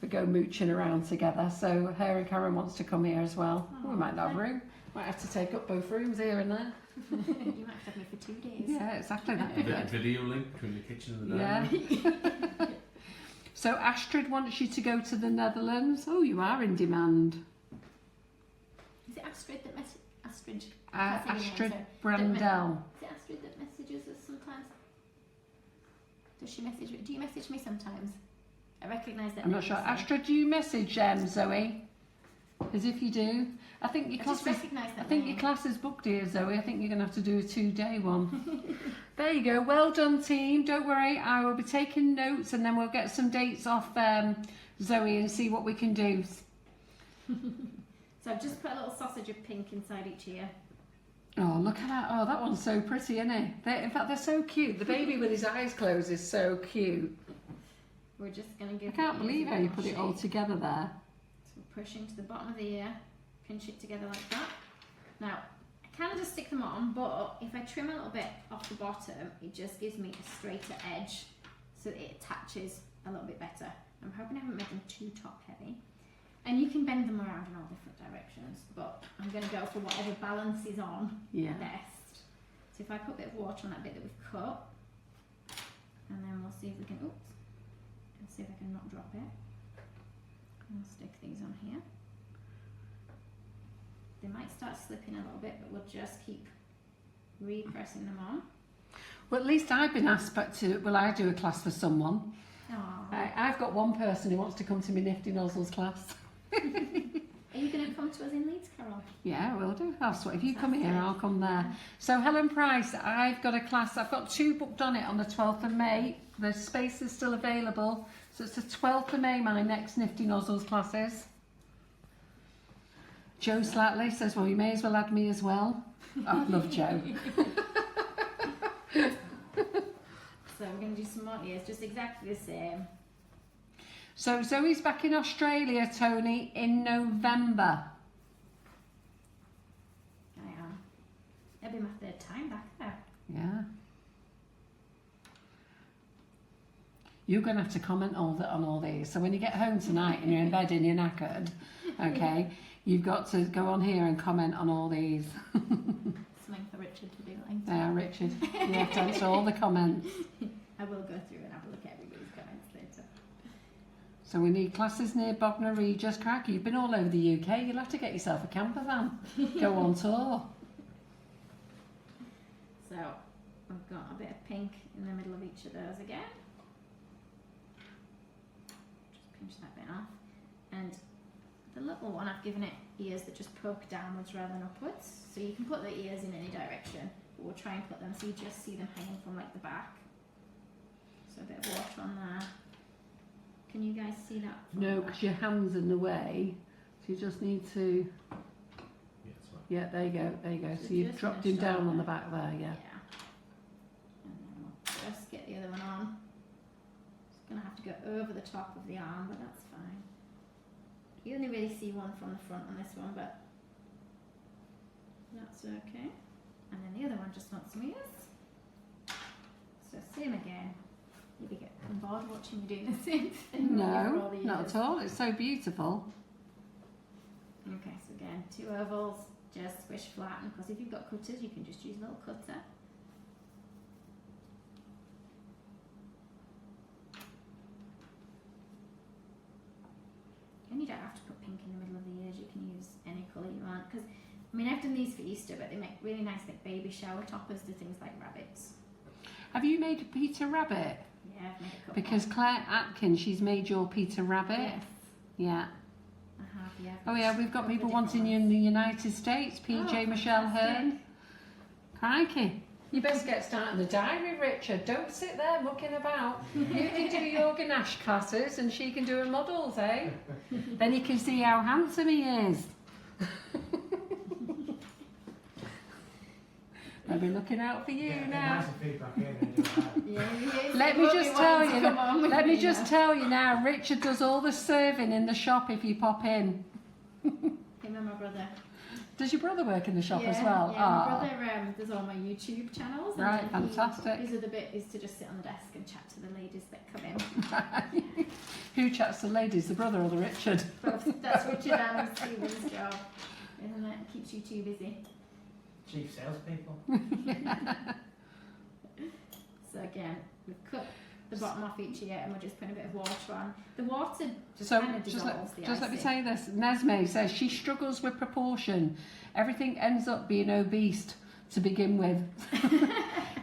We go mooching around together. So her and Karen wants to come here as well. Oh, We might not have room. Might have to take up both rooms here and there. You might have me for 2 days. Yeah, exactly. That'd be good. Video link between the kitchen and the dining room. Yeah. So Astrid wants you to go to the Netherlands. Oh, you are in demand. Is it Astrid that Astrid? Astrid Is Brandell. it Astrid that messages us sometimes? Does she message me? Do you message me sometimes? I recognise that. I'm not name, sure. so- Astrid, do you message Zoe? As if you do. I think your I class just is. recognise that I think name. your class is booked here, Zoe. I think you're going to have to do a 2-day one. There you go. Well done, team. Don't worry. I will be taking notes and then we'll get some dates off Zoe and see what we can do. So I've just put a little sausage of pink inside each ear. Oh, look at that. Oh, that one's so pretty, isn't it? In fact, they're so cute. The baby with his eyes closed is so cute. We're just going to give I can't the ears believe a how you little put it all shape. together there. So we're pushing to the bottom of the ear, pinch it together like that. Now, I can just stick them on, but if I trim a little bit off the bottom, it just gives me a straighter edge so that it attaches a little bit better. I'm hoping I haven't made them too top heavy. And you can bend them around in all different directions, but I'm going to go for whatever balance is on Yeah. best. So if I put a bit of water on that bit that we've cut, and then we'll see if we can, let's see if I can not drop it. I'll stick these on here. They might start slipping a little bit, but we'll just keep repressing them on. Well, at least I've been asked to, will I do a class for someone? Aww. I've got one person who wants to come to my Nifty Nozzles class. Are you going to come to us in Leeds, Carol? Yeah, I will do. If you come here, I'll come there. So Helen Price, I've got a class. I've got 2 booked on it on the 12th of May. The space is still available. So it's the 12th of May, my next Nifty Nozzles classes. Joe Slatley says, well, you may as well add me as well. Oh, I love Joe. So we're going to do some more ears, just exactly the same. So Zoe's back in Australia, Tony, in November. I am. It'll be my 3rd time back there. Yeah. You're going to have to comment on all these. So when you get home tonight and you're in bed and you're knackered, okay, you've got to go on here and comment on all these. Something for Richard to do later. There, Richard. You have to answer all the comments. I will go through and have a look at everybody's comments later. So we need classes near Bognor Regis. Cracky, you've been all over the UK. You'll have to get yourself a camper van. Go on tour. So I've got a bit of pink in the middle of each of those again. Just pinch that bit off. And the little one, I've given it ears that just poke downwards rather than upwards. So you can put the ears in any direction. but we'll try and put them so you just see them hanging from like the back. So a bit of water on there. Can you guys see that? No, because your hand's in the way. So you just need to. Yeah, that's right. Yeah, there you go. There you go. So So you've just dropped gonna him down start on the there. back there. Yeah. And then we'll just get the other one on. It's gonna have to go over the top of the arm, but that's fine. You only really see one from the front on this one, but that's okay. And then the other one just wants some ears. So same again. You'll be getting bored watching me doing the same thing. for all No, the not ears. at all. It's so beautiful. Okay, so again, 2 ovals, just squish flat, and of course if you've got cutters you can just use a little cutter. And you don't have to put pink in the middle of the ears, you can use any colour you want. Because, I mean, I've done these for Easter, but they make really nice like baby shower toppers to things like rabbits. Have you made a Peter Rabbit? Yeah, I've made a couple. Because Claire Atkins, she's made your Peter Rabbit. Yes, Yeah. I have, yeah. Oh yeah, we've got Couple people different wanting you in ones. the United States. PJ Oh, Michelle fantastic. Hearn. Crikey. You best get started the diary, Richard. Don't sit there mucking about. You can do your ganache classes and she can do her models, eh? Then you can see how handsome he is. I'll be looking out for you Get now. nice feedback in and do that. Yeah, Let me just tell you. Let me just tell you now. Richard does all the serving in the shop if you pop in. Him and my brother. Does your brother work in the shop yeah, as well? Yeah, Ah. my brother does all my YouTube channels. And Right, then fantastic. His other bit is to just sit on the desk and chat to the ladies that come in. Who chats to the ladies, the brother or the Richard? Both. That's Richard and Stephen's job. Isn't it? Keeps you too busy. Chief salespeople. So again, we've cut the bottom off each ear and we're just putting a bit of water on. The water just So kind of just dissolves the let me icing. say this. Nesme says she struggles with proportion. Everything ends up being obese to begin with.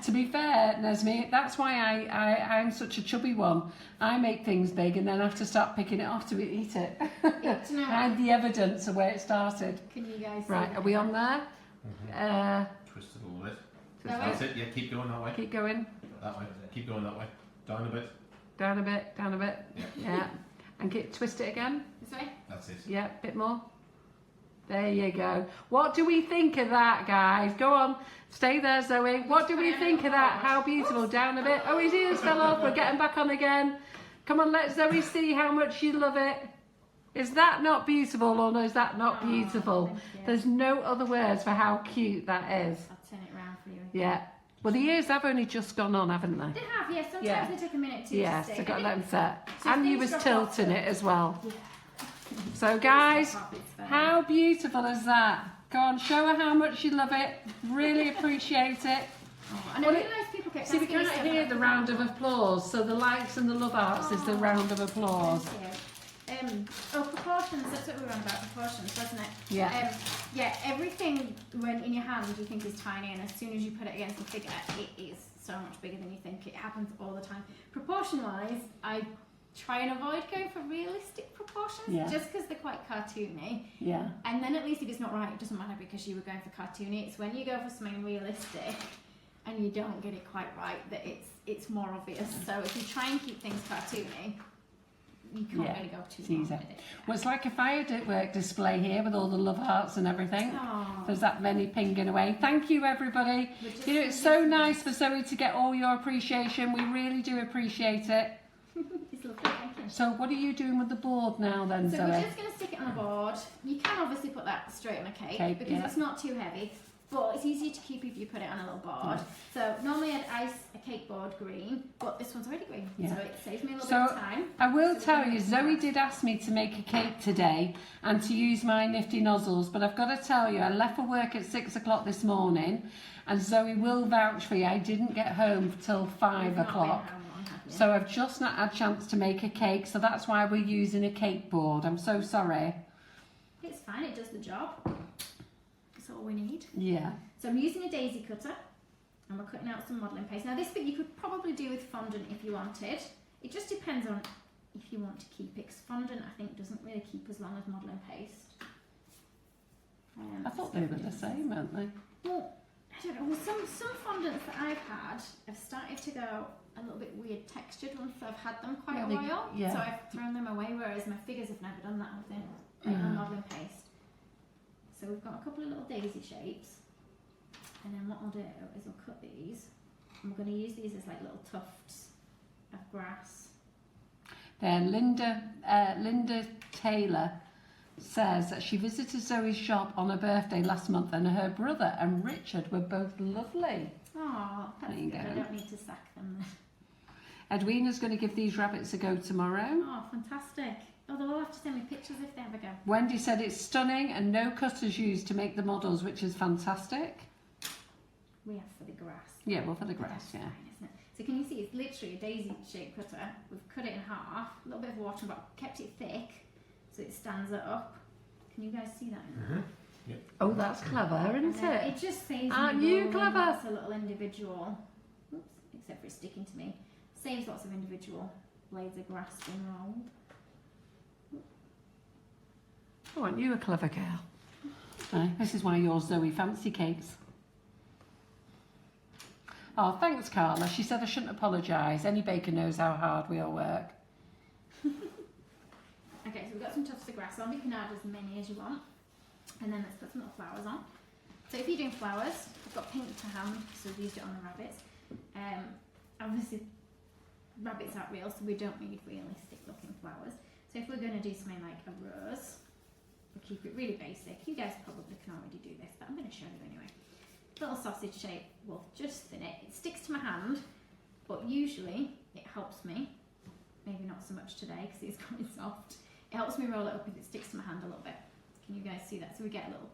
To be fair, Nesme, that's why I'm such a chubby one. I make things big and then have to start picking it off to eat it. Yeah, do you know I had the evidence of where it started. Can you guys see Right, that? are we on there? Twist it a little bit. That That's way? it, yeah, keep going that way. Keep going. That way. Keep going that way. Down a bit. Down a bit, down a bit. Yeah. Yeah. And twist it again. This way? That's it. Yeah, bit more. There you go. What do we think of that, guys? Go on, stay there, Zoe. What do we think of that? How beautiful. Down a bit. Oh, his ears fell off. We're getting back on again. Come on, let Zoe see how much you love it. Is that not beautiful or is that not Aw, beautiful? thank you. There's no other words for how cute that is. I'll turn it around for you. Yeah. Well, the ears have only just gone on, haven't they? They have, yeah. Sometimes Yeah. they take a minute to Yes, stick. I've got to I let them think- set. So And you things was drop off, tilting so- it as well. Yeah. So, guys, It's fine. how beautiful is that? Go on, show her how much you love it. Really appreciate it. Oh, and I Well, realise people kept See, we asking me can't stuff hear about the round of applause, so the likes and the love hearts is the round of applause. Thank you. Proportions, that's what we were on about, proportions, wasn't it? Yeah. Yeah, everything when in your hand you think is tiny, and as soon as you put it against the figure, it is so much bigger than you think. It happens all the time. Proportion-wise, I try and avoid going for realistic proportions, Yeah. just because they're quite cartoony. Yeah. And then at least if it's not right, it doesn't matter because you were going for cartoony. It's when you go for something realistic and you don't get it quite right that it's more obvious. So if you try and keep things cartoony, you can't Yeah, really go too it's wrong easy. with it. Well, it's like a firework display here with all the love hearts and everything. Aw. There's that many pinging away. Thank you, everybody. We're just You know, it's so nice for Zoe to get all your appreciation. We really do appreciate it. It's lovely, thank you. So what are you doing with the board now then, So Zoe? we're just going to stick it on a board. You can obviously put that straight on a cake Cake, because yeah. it's not too heavy, but it's easier to keep if you put it on a little board. So normally I'd ice a cake board green, but this one's already green, Yeah. so it saves me a little So, bit of time. I will So we're tell gonna you, make Zoe that. did ask me to make a cake today and to use my Nifty Nozzles, but I've got to tell you, I left for work at 6 o'clock this morning, and Zoe will vouch for you, I didn't get home till 5 You've not been o'clock. home long, have you? So I've just not had a chance to make a cake, so that's why we're using a cake board. I'm so sorry. It's fine, it does the job. That's all we need. Yeah. So I'm using a daisy cutter and we're cutting out some modelling paste. Now this bit you could probably do with fondant if you wanted. It just depends on if you want to keep it, 'cause fondant I think doesn't really keep as long as modelling paste. I thought they were the same, weren't they? Well, I don't know, with some fondants that I've had have started to go a little bit weird textured once I've had them quite a while. Yeah. So I've thrown them away, whereas my figures have never done that with it, like my modelling paste. So we've got a couple of little daisy shapes, and then what I'll do is I'll cut these, and we're going to use these as like little tufts of grass. Then Linda Taylor says that she visited Zoe's shop on her birthday last month, and her brother and Richard were both lovely. Oh, that's There you good. go. I don't need to sack them then. Edwina's going to give these rabbits a go tomorrow. Oh, fantastic. Oh, they'll all have to send me pictures if they ever go. Wendy said it's stunning and no cutters used to make the models, which is fantastic. We have for the grass. Yeah, well, for the grass, That's yeah. fine, isn't it? So can you see it's literally a daisy shaped cutter. We've cut it in half, a little bit of water, but kept it thick so it stands it up. Can you guys see that? Oh, that's clever, isn't it? It just saves Aren't me you rolling clever? lots of little individual, oops, except for it sticking to me, saves lots of individual blades of grass being rolled. Oh, aren't you a clever girl? This is why you're Zoe Fancy Cakes. Oh, thanks, Carla. She said I shouldn't apologise. Any baker knows how hard we all work. Okay, so we've got some tufts of grass on. You can add as many as you want. And then let's put some little flowers on. So if you're doing flowers, I've got pink to hand, so I've used it on the rabbits. Obviously, rabbits aren't real, so we don't need realistic looking flowers. So if we're going to do something like a rose, we'll keep it really basic. You guys probably can already do this, but I'm going to show you anyway. Little sausage shape, we'll just thin it. It sticks to my hand, but usually it helps me. Maybe not so much today because it's quite soft. It helps me roll it up if it sticks to my hand a little bit. Can you guys see that? So we get a little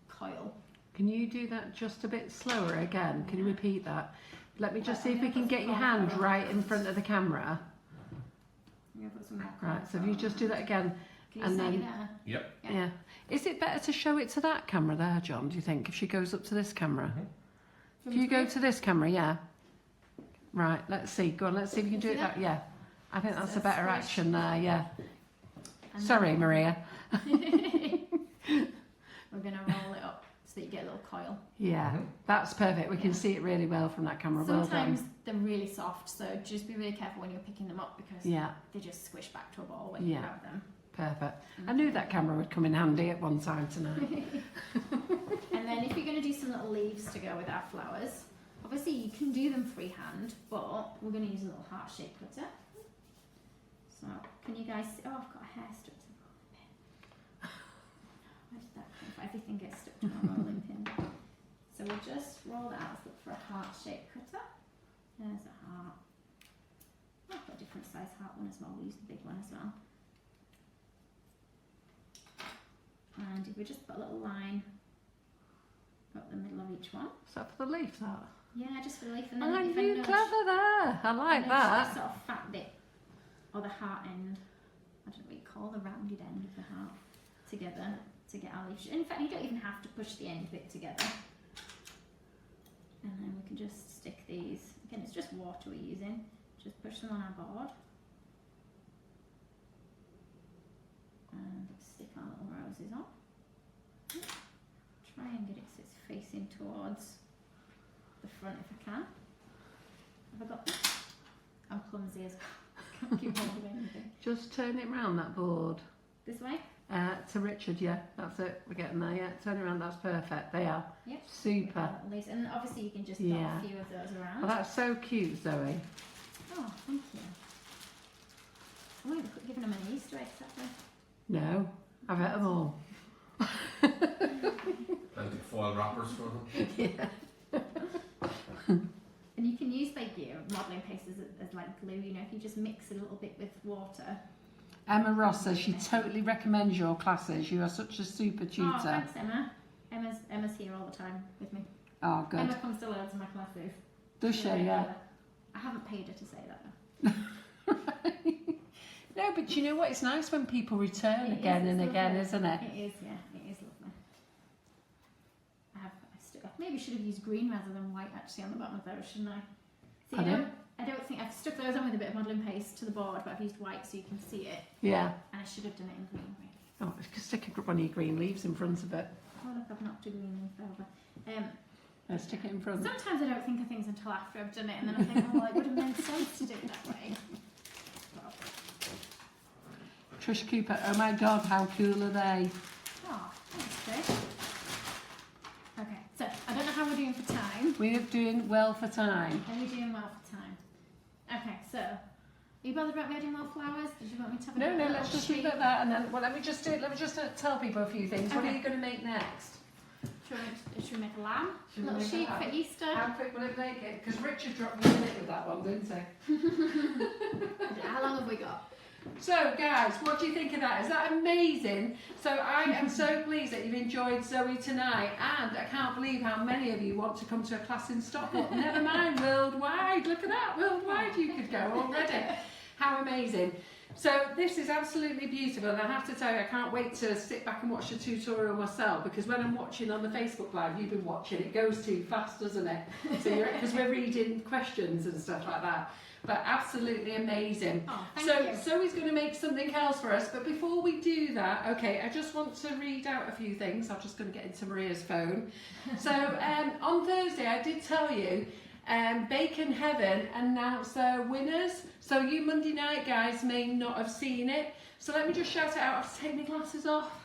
coil. Can you do that just a bit slower again? Can you repeat that? Let me just Right, see if we can get your hand right in front of the camera. I'm going to put some more Right, so if you just do that again. Can you and see then- there? Yep. Yeah. Is it better to show it to that camera there, John, do you think, if she goes up to this camera? If you go to this camera, yeah. Right, let's see. Go on, let's see if you can do it that. Yeah. I think that's a better Squish. action there, yeah. And Sorry, then Maria. we're going to roll it up so that you get a little coil. Yeah, that's perfect. We can see it really well from that camera. Well Sometimes done. they're really soft, so just be really careful when you're picking them up because Yeah, they just squish back to a ball when you Yeah. grab them. perfect. I knew that camera would come in handy at one time tonight. And then if you're going to do some little leaves to go with our flowers, obviously you can do them freehand, but we're going to use a little heart-shaped cutter. So can you guys see? Oh, I've got a hair stuck to the rolling pin. Where did that come from? Everything gets stuck to my rolling pin. So we'll just roll that out. Let's look for a heart-shaped cutter. There's a heart. I've got a different size heart one as well. We'll use the big one as well. And if we just put a little line up the middle of each one. Is that for the leaf, that? Yeah, just for the leaf. And then Aren't if I you nudge- clever there? I like and then just that. the sort of fat bit, or the heart end, I don't know what you call the rounded end of the heart, together to get our leaf. In fact, you don't even have to push the end bit together. And then we can just stick these, again it's just water we're using, just push them on our board. And stick our little roses on. Try and get it so it's facing towards the front if I can. Have I got this? I'm clumsy as well. Can't keep hold of anything. Just turn it round that board. This way? To Richard, yeah, that's it. We're getting there, yeah. Turn it around, that's perfect. They are. Yep. Super. At least, and obviously you can just dot Yeah. a few of those around. Oh, that's so cute, Zoe. Oh, thank you. I'm going to be giving them an Easter egg, exactly. No, I've had them all. Plenty of foil wrappers for them. Yeah. And you can use like your modelling paste as like glue, you know, if you just mix a little bit with water. Emma Ross says she totally recommends your classes. You are such a super tutor. Oh, thanks Emma. Emma's here all the time with me. Oh, good. Emma comes to loads of my classes. Does she? Yeah. I haven't paid her to say that though. No, but you know what? It's nice when people return It again is, and it's again, lovely. isn't it? It is, yeah, it is lovely. I maybe should have used green rather than white actually on the bottom of those, shouldn't I? See, Pardon? I don't think I've stuck those on with a bit of modelling paste to the board, but I've used white so you can see it, Yeah. and I should have done it in green. Really. Oh, just stick one of your green leaves in front of it. Oh look, I've knocked a green leaf over. Let's stick it in front. Sometimes I don't think of things until after I've done it, and then I think, oh, well, it would have made sense to do it that way. Trish Cooper, oh my god, how cool are they? Oh, thanks, Trish. Okay, so I don't know how we're doing for time. We're doing well for time. Are we doing well for time? Okay, so are you bothered about me adding more flowers? Did you want me to have a No, little let's just sheet? leave it at that, and then let me just tell people a few things. What are Okay. you going to make next? Should we make a lamb? Should we Little make a sheep lamb? for Easter? How quick will it make it? Because Richard dropped me in it with that one, didn't he? How long have we got? So, guys, what do you think of that? Is that amazing? So, I am so pleased that you've enjoyed Zoe tonight, and I can't believe how many of you want to come to a class in Stockport. Never mind, worldwide. Look at that, worldwide you could go already. How amazing. So, this is absolutely beautiful, and I have to tell you, I can't wait to sit back and watch the tutorial myself, because when I'm watching on the Facebook Live, you've been watching, it goes too fast, doesn't it? So, because we're reading questions and stuff like that. But absolutely amazing. Oh, thank you. Zoe's going to make something else for us, but before we do that, okay, I just want to read out a few things. I'm just going to get into Maria's phone. So on Thursday, I did tell you, Bacon Heaven announced their winners. So you Monday night guys may not have seen it. So let me just shout it out. I have to take my glasses off.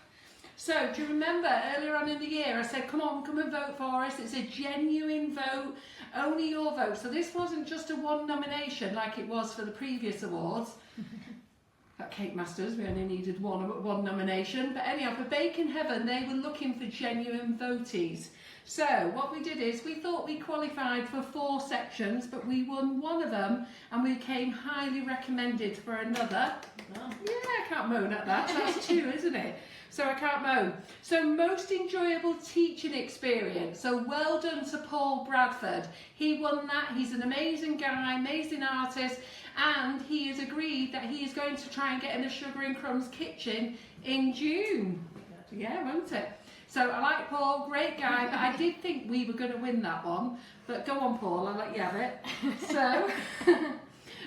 So do you remember earlier on in the year, I said, come on, come and vote for us. It's a genuine vote. Only your vote. So this wasn't just a one nomination like it was for the previous awards. At Cake Masters, we only needed one nomination. But anyhow, for Bacon Heaven, they were looking for genuine votees. So what we did is we thought we qualified for 4 sections, but we won one of them and we came highly recommended for another. Oh. Yeah, I can't moan at that. That's 2, isn't it? So I can't moan. So most enjoyable teaching experience. So well done to Paul Bradford. He won that. He's an amazing guy, amazing artist, and he has agreed that he is going to try and get in the Sugar and Crumbs kitchen in June. Yeah, won't it? So I like Paul, great guy, but I did think we were going to win that one. But go on, Paul, I'll let you have it. So,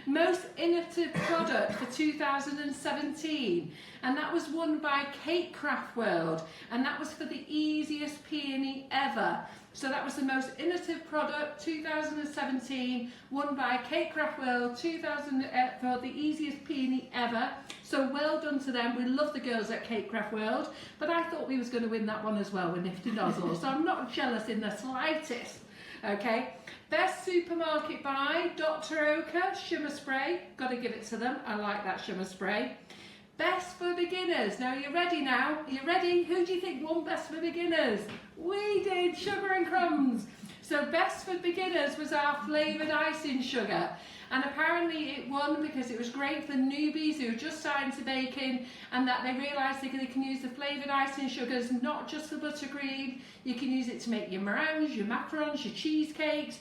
most innovative product for 2017, and that was won by Cake Craft World, and that was for the easiest peony ever. So that was the most innovative product 2017, won by Cake Craft World for the easiest peony ever. So well done to them. We love the girls at Cake Craft World, but I thought we was going to win that one as well with Nifty Nozzles. So I'm not jealous in the slightest. Okay, best supermarket buy, Dr. Oka shimmer spray. Got to give it to them. I like that shimmer spray. Best for beginners. Now, you're ready now? Are you ready? Who do you think won best for beginners? We did, Sugar and Crumbs. So best for beginners was our flavoured icing sugar. And apparently it won because it was great for newbies who are just starting to baking, and that they realised they can use the flavoured icing sugars not just for buttercream. You can use it to make your meringues, your macarons, your cheesecakes.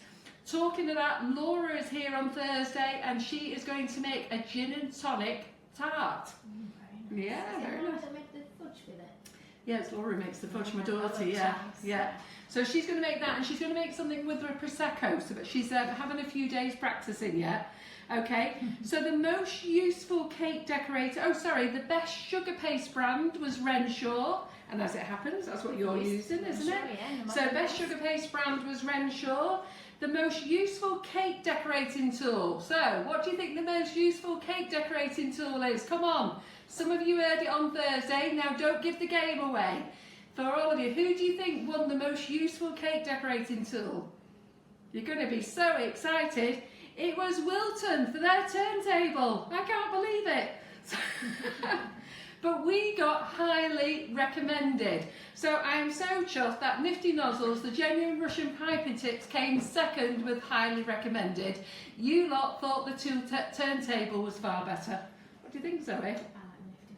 Talking of that, Laura is here on Thursday and she is going to make a gin and tonic tart. Very nice. Yeah, Is it very Laura nice. that make the fudge with it? Yeah, it's Laura who makes the fudge, my Yeah, daughter, that looks yeah, nice. yeah. So she's going to make that, and she's going to make something with her Prosecco, so, but she's having a few days practicing yet. Okay, so the most useful cake decorator, the best sugar paste brand was Renshaw, and as it happens, that's what you're using, isn't it? Yeah, So best sugar paste brand was Renshaw. The most useful cake decorating tool. So what do you think the most useful cake decorating tool is? Come on. Some of you heard it on Thursday. Now don't give the game away. For all of you, who do you think won the most useful cake decorating tool? You're going to be so excited. It was Wilton for their turntable. I can't believe it. But we got highly recommended. So I am so chuffed that Nifty Nozzles, the genuine Russian piping tips, came second with highly recommended. You lot thought the turntable was far better. What do you think, Zoe? I like Nifty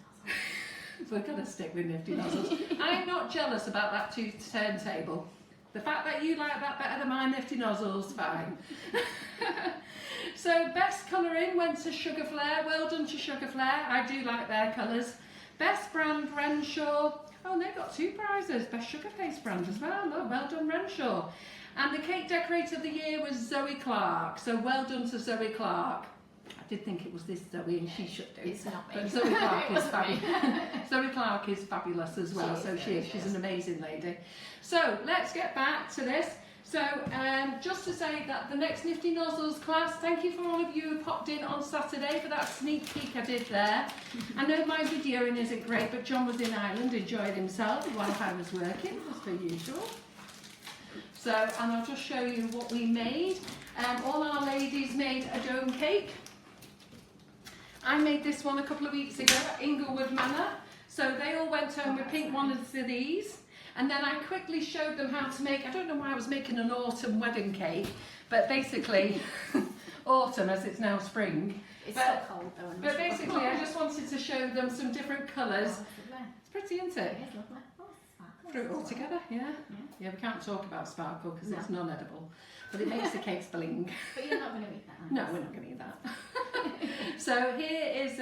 Nozzles. We're going to stick with Nifty Nozzles. I'm not jealous about that turntable. The fact that you like that better than my Nifty Nozzles, fine. So best colouring went to Sugar Flare. Well done to Sugar Flare. I do like their colours. Best brand, Renshaw. Oh, they've got 2 prizes. Best sugar paste brand as well. Oh, well done, Renshaw. And the cake decorator of the year was Zoe Clark. So well done to Zoe Clark. I did think it was this Zoe, and she should do. It's not me. But Zoe Clark It is wasn't me. fabulous. Zoe Clark is fabulous as well. She is So very she's good. an amazing lady. So let's get back to this. So just to say that the next Nifty Nozzles class, thank you for all of you who popped in on Saturday for that sneak peek I did there. I know my videoing isn't great, but John was in Ireland, enjoyed himself while I was working, as per usual. So, and I'll just show you what we made. All our ladies made a dome cake. I made this one a couple of weeks ago at Inglewood Manor. So they all went home with pink ones of these. And then I quickly showed them how to make, I don't know why I was making an autumn wedding cake, but basically, autumn as it's now spring. It's so cold though. But basically I just wanted to show them some different colours. Oh, It's pretty, isn't it? it is lovely. Oh, sparkles. Threw it all together, yeah. Yeah, we can't talk about sparkle because it's non-edible, but it makes the cakes bling. But you're not going to eat that. No, we're not going to eat that. So here is,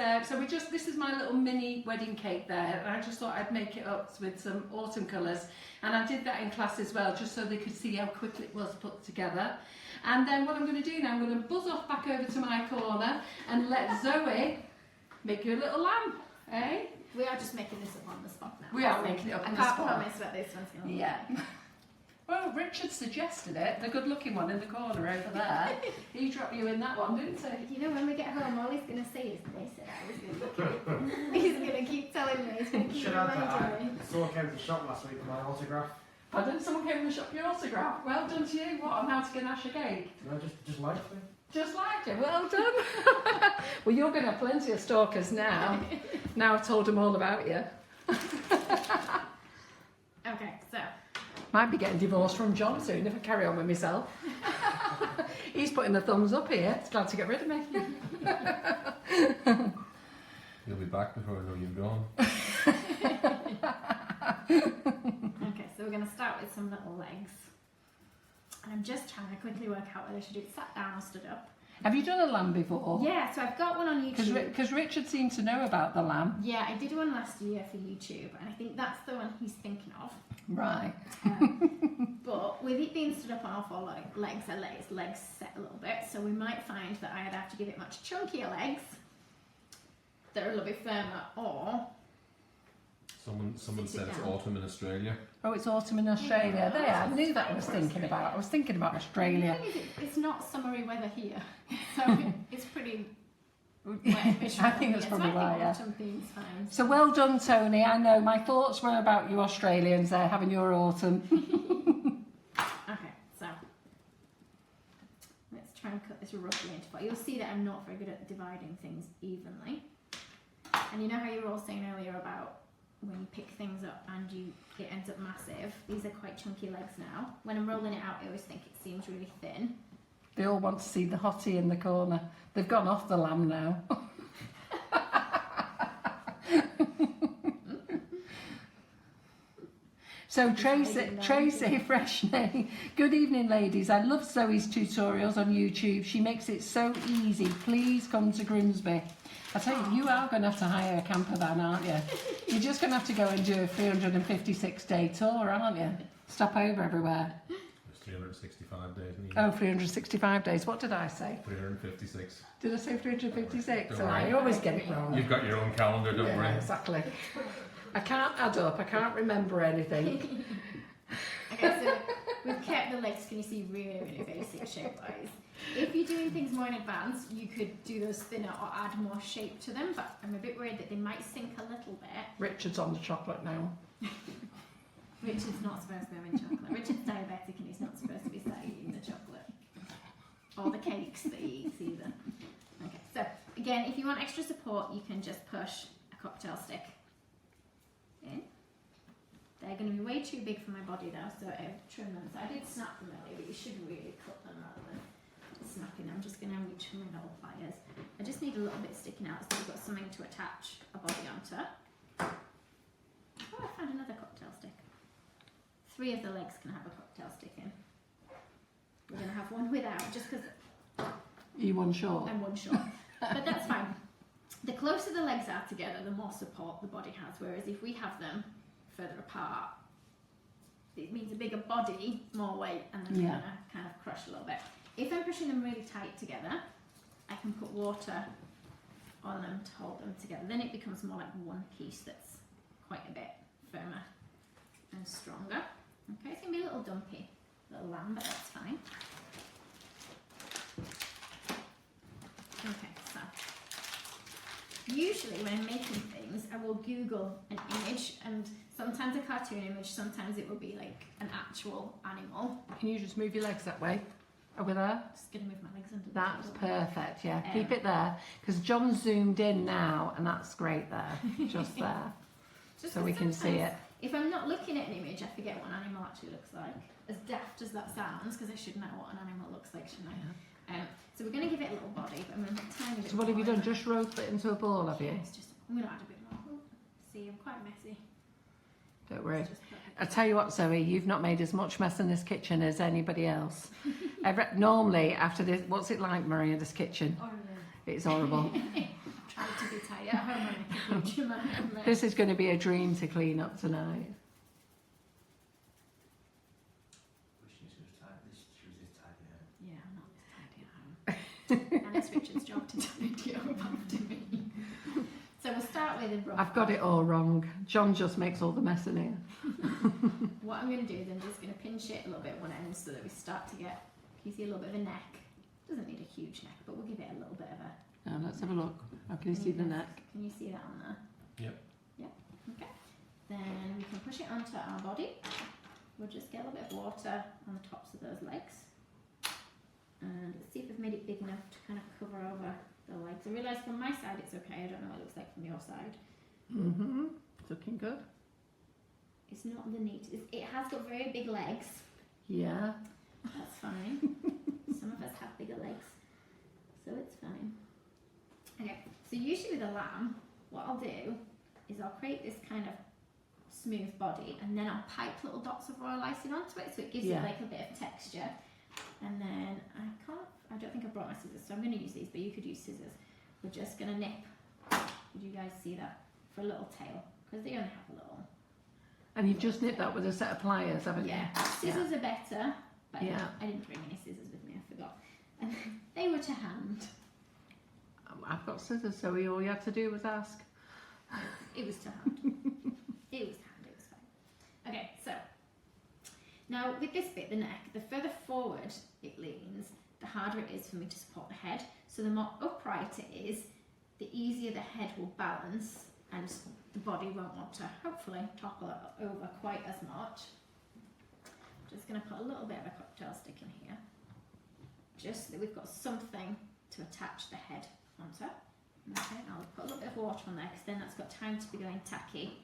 this is my little mini wedding cake there, and I just thought I'd make it up with some autumn colours, and I did that in class as well, just so they could see how quickly it was put together. And then what I'm going to do now, I'm going to buzz off back over to my corner and let Zoe make you a little lamb, eh? We are just making this up on the spot now. We are making it up on I the can't spot. promise what this one's going to look Yeah. Well, Richard suggested it, the good-looking one in the corner over there. He dropped you in that one, didn't he? like. You know, when we get home, all he's going to say is, they said I was going to look at it. He's going to keep telling me. He's going to keep Should have reminding me. that. Someone came to the shop last week with my autograph. Pardon? Someone came in the shop for your autograph. Well done to you. What, on how to ganache a cake? No, just liked me. Just like it. Well done. Well, you're going to have plenty of stalkers now. Now I've told them all about you. Okay, so. Might be getting divorced from John soon if I carry on with myself. He's putting the thumbs up here. He's glad to get rid of me. You'll be back before I know you've gone. Okay, so we're going to start with some little legs. And I'm just trying to quickly work out whether I should do it sat down or stood up. Have you done a lamb before? Yeah, so I've got one on YouTube. Because Richard seemed to know about the lamb. Yeah, I did one last year for YouTube, and I think that's the one he's thinking of. Right. But with it being stood up on all four legs, I let its legs set a little bit, so we might find that I'd have to give it much chunkier legs that are a little bit firmer, or... Someone Sit said it's down. autumn in Australia. Oh, it's autumn in Australia. There, I knew that I was thinking about. I was thinking about Australia. The thing is, it's not summery weather here, so it's pretty wet. I think that's probably why, yeah. Autumn theme's fine. So well done, Tony. I know my thoughts were about you Australians there having your autumn. Okay, so let's try and cut this roughly into four. You'll see that I'm not very good at dividing things evenly. And you know how you were all saying earlier about when you pick things up and it ends up massive? These are quite chunky legs now. When I'm rolling it out, I always think it seems really thin. They all want to see the hottie in the corner. They've gone off the lamb now. So Tracy Freshney, good evening ladies. I love Zoe's tutorials on YouTube. She makes it so easy. Please come to Grimsby. I tell you, you are going to have to hire a camper van, aren't you? You're just going to have to go and do a 356-day tour, aren't you? Stop over everywhere. There's 365 days in the Oh, year. 365 days. What did I say? 356. Did I say 356? Don't So worry. I always get it wrong. You've got your own calendar, don't Yeah, worry. exactly. I can't add up. I can't remember anything. Okay, so we've kept the legs, can you see, really, really basic shape-wise. If you're doing things more in advance, you could do those thinner or add more shape to them, but I'm a bit worried that they might sink a little bit. Richard's on the chocolate now. Richard's not supposed to be having chocolate. Richard's diabetic and he's not supposed to be sat eating the chocolate. Or the cakes that he eats either. Okay, so again, if you want extra support, you can just push a cocktail stick in. They're going to be way too big for my body though, so I've trimmed them. So I did snap them earlier, but you should really cut them rather than snapping. I'm just going to reach for my little pliers. I just need a little bit sticking out so we've got something to attach a body onto. Oh, I found another cocktail stick. 3 of the legs can have a cocktail stick in. We're going to have one without, just because You one short. I'm one short. But that's fine. The closer the legs are together, the more support the body has. Whereas if we have them further apart, it means a bigger body, more weight, and then we're going to kind of crush a little bit. If I'm pushing them really tight together, I can put water on them to hold them together. Then it becomes more like one piece that's quite a bit firmer and stronger. Okay, it's going to be a little dumpy, little lamb, but that's fine. Okay, so usually when I'm making things, I will Google an image, and sometimes a cartoon image, sometimes it will be like an actual animal. Can you just move your legs that way? Over there? Just gonna move my legs under the That's table. perfect, yeah. Keep it there. Because John's zoomed in now, and that's great there. Just there. Just So 'cause we can see sometimes it. If I'm not looking at an image, I forget what an animal actually looks like. As daft as that sounds, because I should know what an animal looks like, shouldn't I? So we're going to give it a little body, but I'm going to put a tiny bit So what have you more. done? Just rolled it into a ball, have you? It's just, I'm going to add a bit more. Oh, see, I'm quite messy. Don't worry. It's just perfect. I tell you what, Zoe, you've not made as much mess in this kitchen as anybody else. Normally, after this, what's it like, Maria, this kitchen? Oh, It's horrible. yeah. Trying to be tight at home and I can huge amount of mess. This is going to be a dream to clean up tonight. Yeah, I'm not this tidy at home. And it's Richard's job to tidy up after me. So we'll start with a rough. I've got it all wrong. John just makes all the mess in here. What I'm going to do is I'm just going to pinch it a little bit at one end so that we start to get, you see a little bit of a neck. Doesn't need a huge neck, but we'll give it a little bit of a. Now let's have a look. How can you see the neck? Can you see that on there? Yep. Yep. Okay. Then we can push it onto our body. We'll just get a little bit of water on the tops of those legs. And let's see if we've made it big enough to kind of cover over the legs. I realise from my side it's okay. I don't know what it looks like from your side. Mm-hmm. It's looking good. It's not the neatest. It has got very big legs. Yeah. That's fine. Some of us have bigger legs, so it's fine. Okay, so usually with a lamb, what I'll do is I'll create this kind of smooth body, and then I'll pipe little dots of royal icing onto it, so it gives it like a bit of texture. And then I don't think I brought my scissors, so I'm going to use these, but you could use scissors. We're just going to nip. Did you guys see that? For a little tail, because they only have a little. And you've just nipped that with a set of pliers, haven't you? Yeah, scissors are better, but Yeah. I didn't bring any scissors with me, I forgot. And they were to hand. I've got scissors, so all you had to do was ask. It was to hand. It was to hand, it was fine. Okay, so now with this bit, the neck, the further forward it leans, the harder it is for me to support the head. So the more upright it is, the easier the head will balance and the body won't want to hopefully topple over quite as much. Just going to put a little bit of a cocktail stick in here, just so that we've got something to attach the head onto. Okay, I'll put a little bit of water on there because then that's got time to be going tacky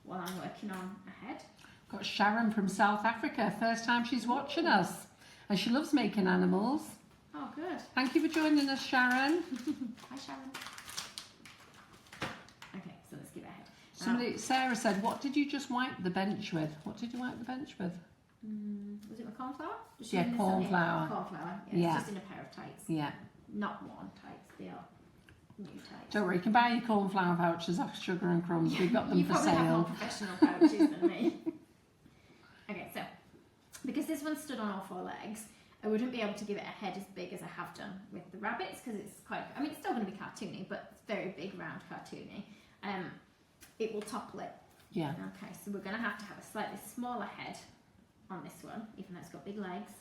while I'm working on a head. Got Sharon from South Africa, first time she's watching us. And she loves making animals. Oh, good. Thank you for joining us, Sharon. Hi, Sharon. Okay, so let's give it a head. Sarah said, what did you just wipe the bench with? What did you wipe the bench with? Was it my corn flour? Just Yeah, using this corn on here. flour. Corn flour, Yeah. It's just in a pair of tights. Yeah. Not worn tights, they are new tights. Don't worry, you can buy your cornflour vouchers off Sugar and Crumbs. We've got them you for probably have more sale. professional pouches than me. Okay, so because this one stood on all four legs, I wouldn't be able to give it a head as big as I have done with the rabbits because it's quite, I mean, it's still going to be cartoony, but it's very big, round, cartoony. It will topple it. Yeah. Okay, so we're going to have a slightly smaller head on this one, even though it's got big legs.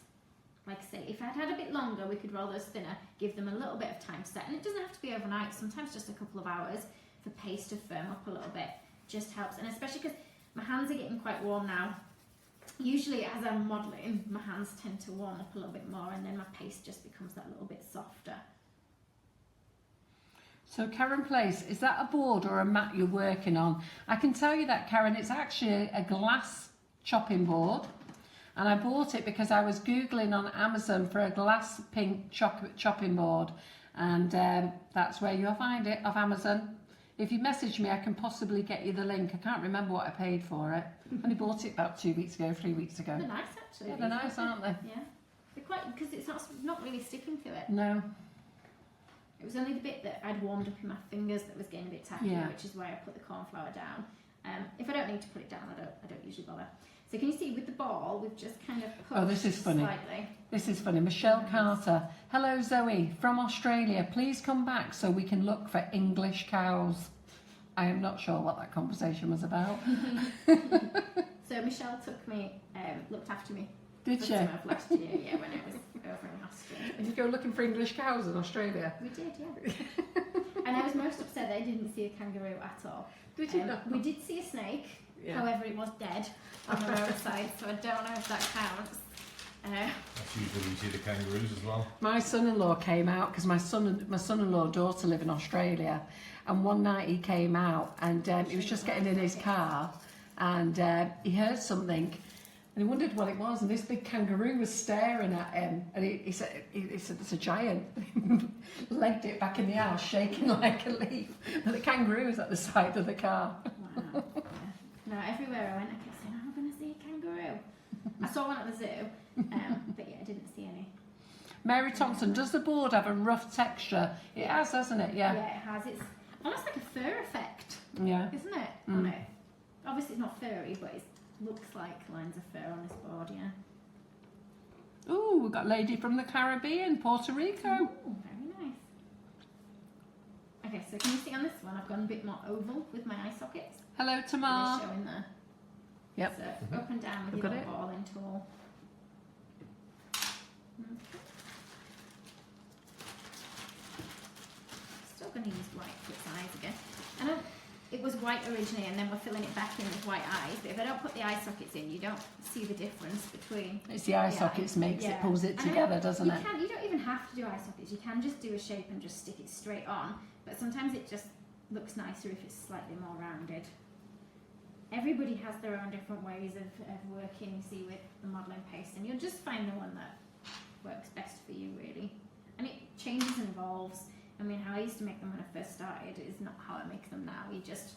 Like I say, if I'd had a bit longer, we could roll those thinner, give them a little bit of time to set. And it doesn't have to be overnight, sometimes just a couple of hours for paste to firm up a little bit. Just helps, and especially because my hands are getting quite warm now. Usually as I'm modelling, my hands tend to warm up a little bit more and then my paste just becomes that little bit softer. So Karen Place, is that a board or a mat you're working on? I can tell you that, Karen, it's actually a glass chopping board. And I bought it because I was Googling on Amazon for a glass pink chopping board. And that's where you'll find it, off Amazon. If you message me, I can possibly get you the link. I can't remember what I paid for it. I only bought it about 2 weeks ago, 3 weeks ago. They're nice actually. Yeah, they're nice, aren't they? Yeah. They're quite, because it's not really sticking to it. No. It was only the bit that I'd warmed up in my fingers that was getting a bit tacky, Yeah. which is why I put the corn flour down. If I don't need to put it down, I don't usually bother. So can you see with the ball, we've just kind of pushed Oh, this is funny. slightly. This is funny. Michelle Carter. Hello, Zoe, from Australia. Please come back so we can look for English cows. I am not sure what that conversation was about. So Michelle took me, looked after me Did the you? summer of last year, yeah, when it was over in Australia. Did you go looking for English cows in Australia? We did, yeah. And I was most upset that I didn't see a kangaroo at all. Did you not? We did see a snake, Yeah. however it was dead on the roadside, so I don't know if that counts. That's usually you see the kangaroos as well. My son-in-law came out because my son-in-law daughter live in Australia, and one night he came out and he was just getting in his car, and he heard something, and he wondered what it was, and this big kangaroo was staring at him, and he said it's a giant. Legged it back in the house, shaking like a leaf, but the kangaroo was at the side of the car. Wow. Yeah. No, everywhere I went, I kept saying, "Oh, I'm going to see a kangaroo." I saw one at the zoo, but yeah, I didn't see any. Mary Thompson, does the board have a rough texture? It has, hasn't it? Yeah. Yeah, it has. It's almost like a fur effect, Yeah. isn't it? On it. Obviously, it's not furry, but it looks like lines of fur on this board. Yeah. Ooh, we've got Lady from the Caribbean, Puerto Rico. Ooh, very nice. Okay, so can you see on this one? I've gone a bit more oval with my eye sockets. Hello, So Tamar. they're showing there. Yep. So up and down with I've your got little balling tool. Okay. Still going to use white for its eyes again. I know it was white originally, and then we're filling it back in with white eyes. But if I don't put the eye sockets in, you don't see the difference between. It's the eye the sockets makes yeah. it, pulls it And I know together, doesn't you it? You don't even have to do eye sockets. You can just do a shape and just stick it straight on. But sometimes it just looks nicer if it's slightly more rounded. Everybody has their own different ways of working, you see, with the modelling paste, and you'll just find the one that works best for you, really. And it changes and evolves. I mean, how I used to make them when I first started is not how I make them now. You just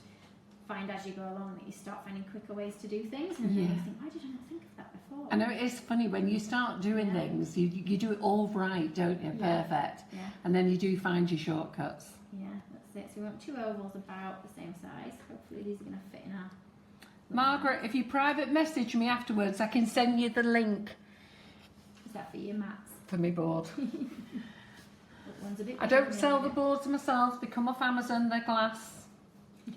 find as you go along that you start finding quicker ways to do things, and then you think, why did I not think of that before? I know it is funny when you start doing things, you do it all right, don't you? Yeah. Perfect. Yeah, And then you do find your shortcuts. yeah, that's it. So we want two ovals about the same size. Hopefully these are going to fit in our... Margaret, if you private message me afterwards, I can send you the link Is that for your mats? for my board. One's a bit I don't bigger sell than the boards myself, they come off Amazon, they're glass.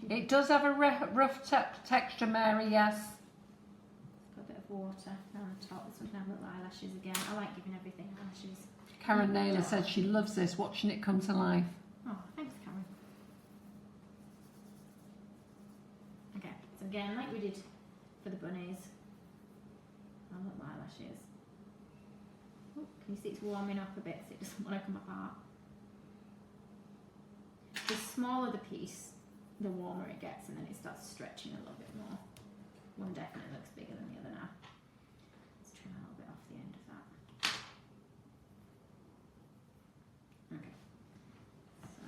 It does have a rough texture, Mary, yes. Got a bit of water down the top. This one can have little eyelashes again. I like giving everything eyelashes. Karen Naylor said she loves this, watching it come to life. Oh, thanks, Karen. Okay, so again, like we did for the bunnies, our little eyelashes. Oh, can you see it's warming up a bit so it doesn't want to come apart? The smaller the piece, the warmer it gets, and then it starts stretching a little bit more. One definitely looks bigger than the other now. Let's trim a little bit off the end of that. Okay. So,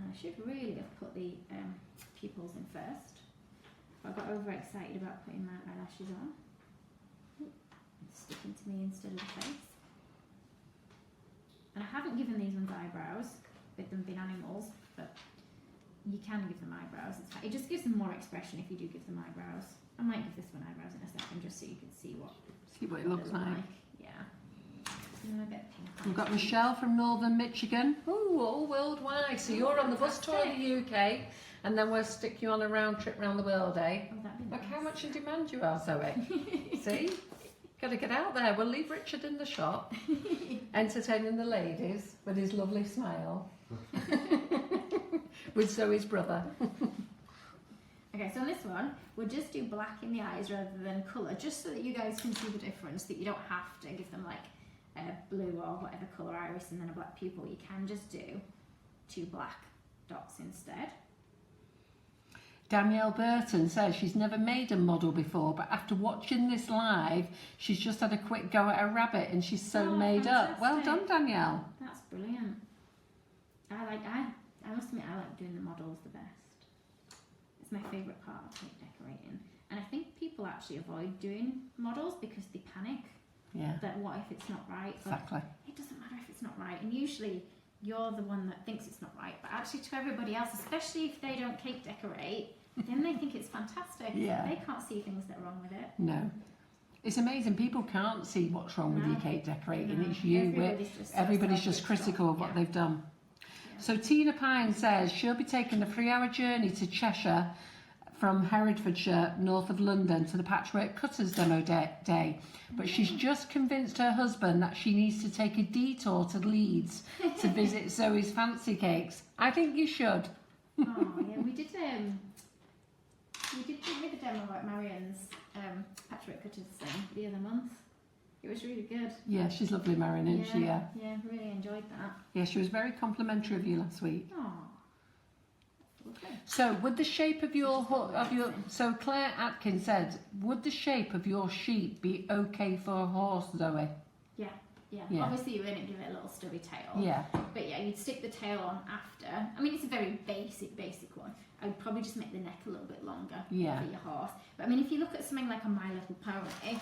I should really have put the pupils in first. But I got overexcited about putting my eyelashes on. It's sticking to me instead of the face. And I haven't given these ones eyebrows, with them being animals, but you can give them eyebrows. It's fine. It just gives them more expression if you do give them eyebrows. I might give this one eyebrows in a second just so you can see what It looks they look like. Yeah. And a bit pink. We've got Michelle from Northern Michigan. Ooh, all worldwide. So you're on the bus tour of the UK, and then we'll stick you on a round trip around the world, eh? Oh, that'd be Look nice. how much in demand you are, Zoe. See? Got to get out there. We'll leave Richard in the shop, entertaining the ladies with his lovely smile. With Zoe's brother. Okay, so on this one, we'll just do black in the eyes rather than colour, just so that you guys can see the difference, that you don't have to give them like a blue or whatever colour iris and then a black pupil. You can just do 2 black dots instead. Danielle Burton says she's never made a model before, but after watching this live, she's just had a quick go at a rabbit and she's so made up. Well done, Danielle. That's brilliant. I must admit, I like doing the models the best. It's my favourite part of cake decorating. And I think people actually avoid doing models because they panic. Yeah. That what if it's not right? But Exactly. it doesn't matter if it's not right. And usually you're the one that thinks it's not right. But actually to everybody else, especially if they don't cake decorate, then they think it's fantastic. Yeah. They can't see things that are wrong with it. No. It's amazing. People can't see what's wrong with No. your cake decorating. No. It's you. Everybody's just Everybody's just so critical of what they've done. So Tina Pine says she'll be taking the 3-hour journey to Cheshire from Herefordshire, north of London, to the Patchwork Cutters demo day. But she's just convinced her husband that she needs to take a detour to Leeds to visit Zoe's Fancy Cakes. I think you should. Oh yeah, we did the demo at Marion's Patchwork Cutters thing the other month. It was really good. Yeah, she's lovely, Marion, isn't she? Yeah. Yeah, really enjoyed that. Yeah, she was very complimentary of you last week. Oh. Okay. So, would the shape of your so Claire Atkins said, would the shape of your sheep be okay for a horse, Zoe? Yeah. Yeah. Obviously, you wouldn't give it a little stubby tail. Yeah. But yeah, you'd stick the tail on after. I mean, it's a very basic one. I would probably just make the neck a little bit longer for your horse. But I mean, if you look at something like a My Little Pony,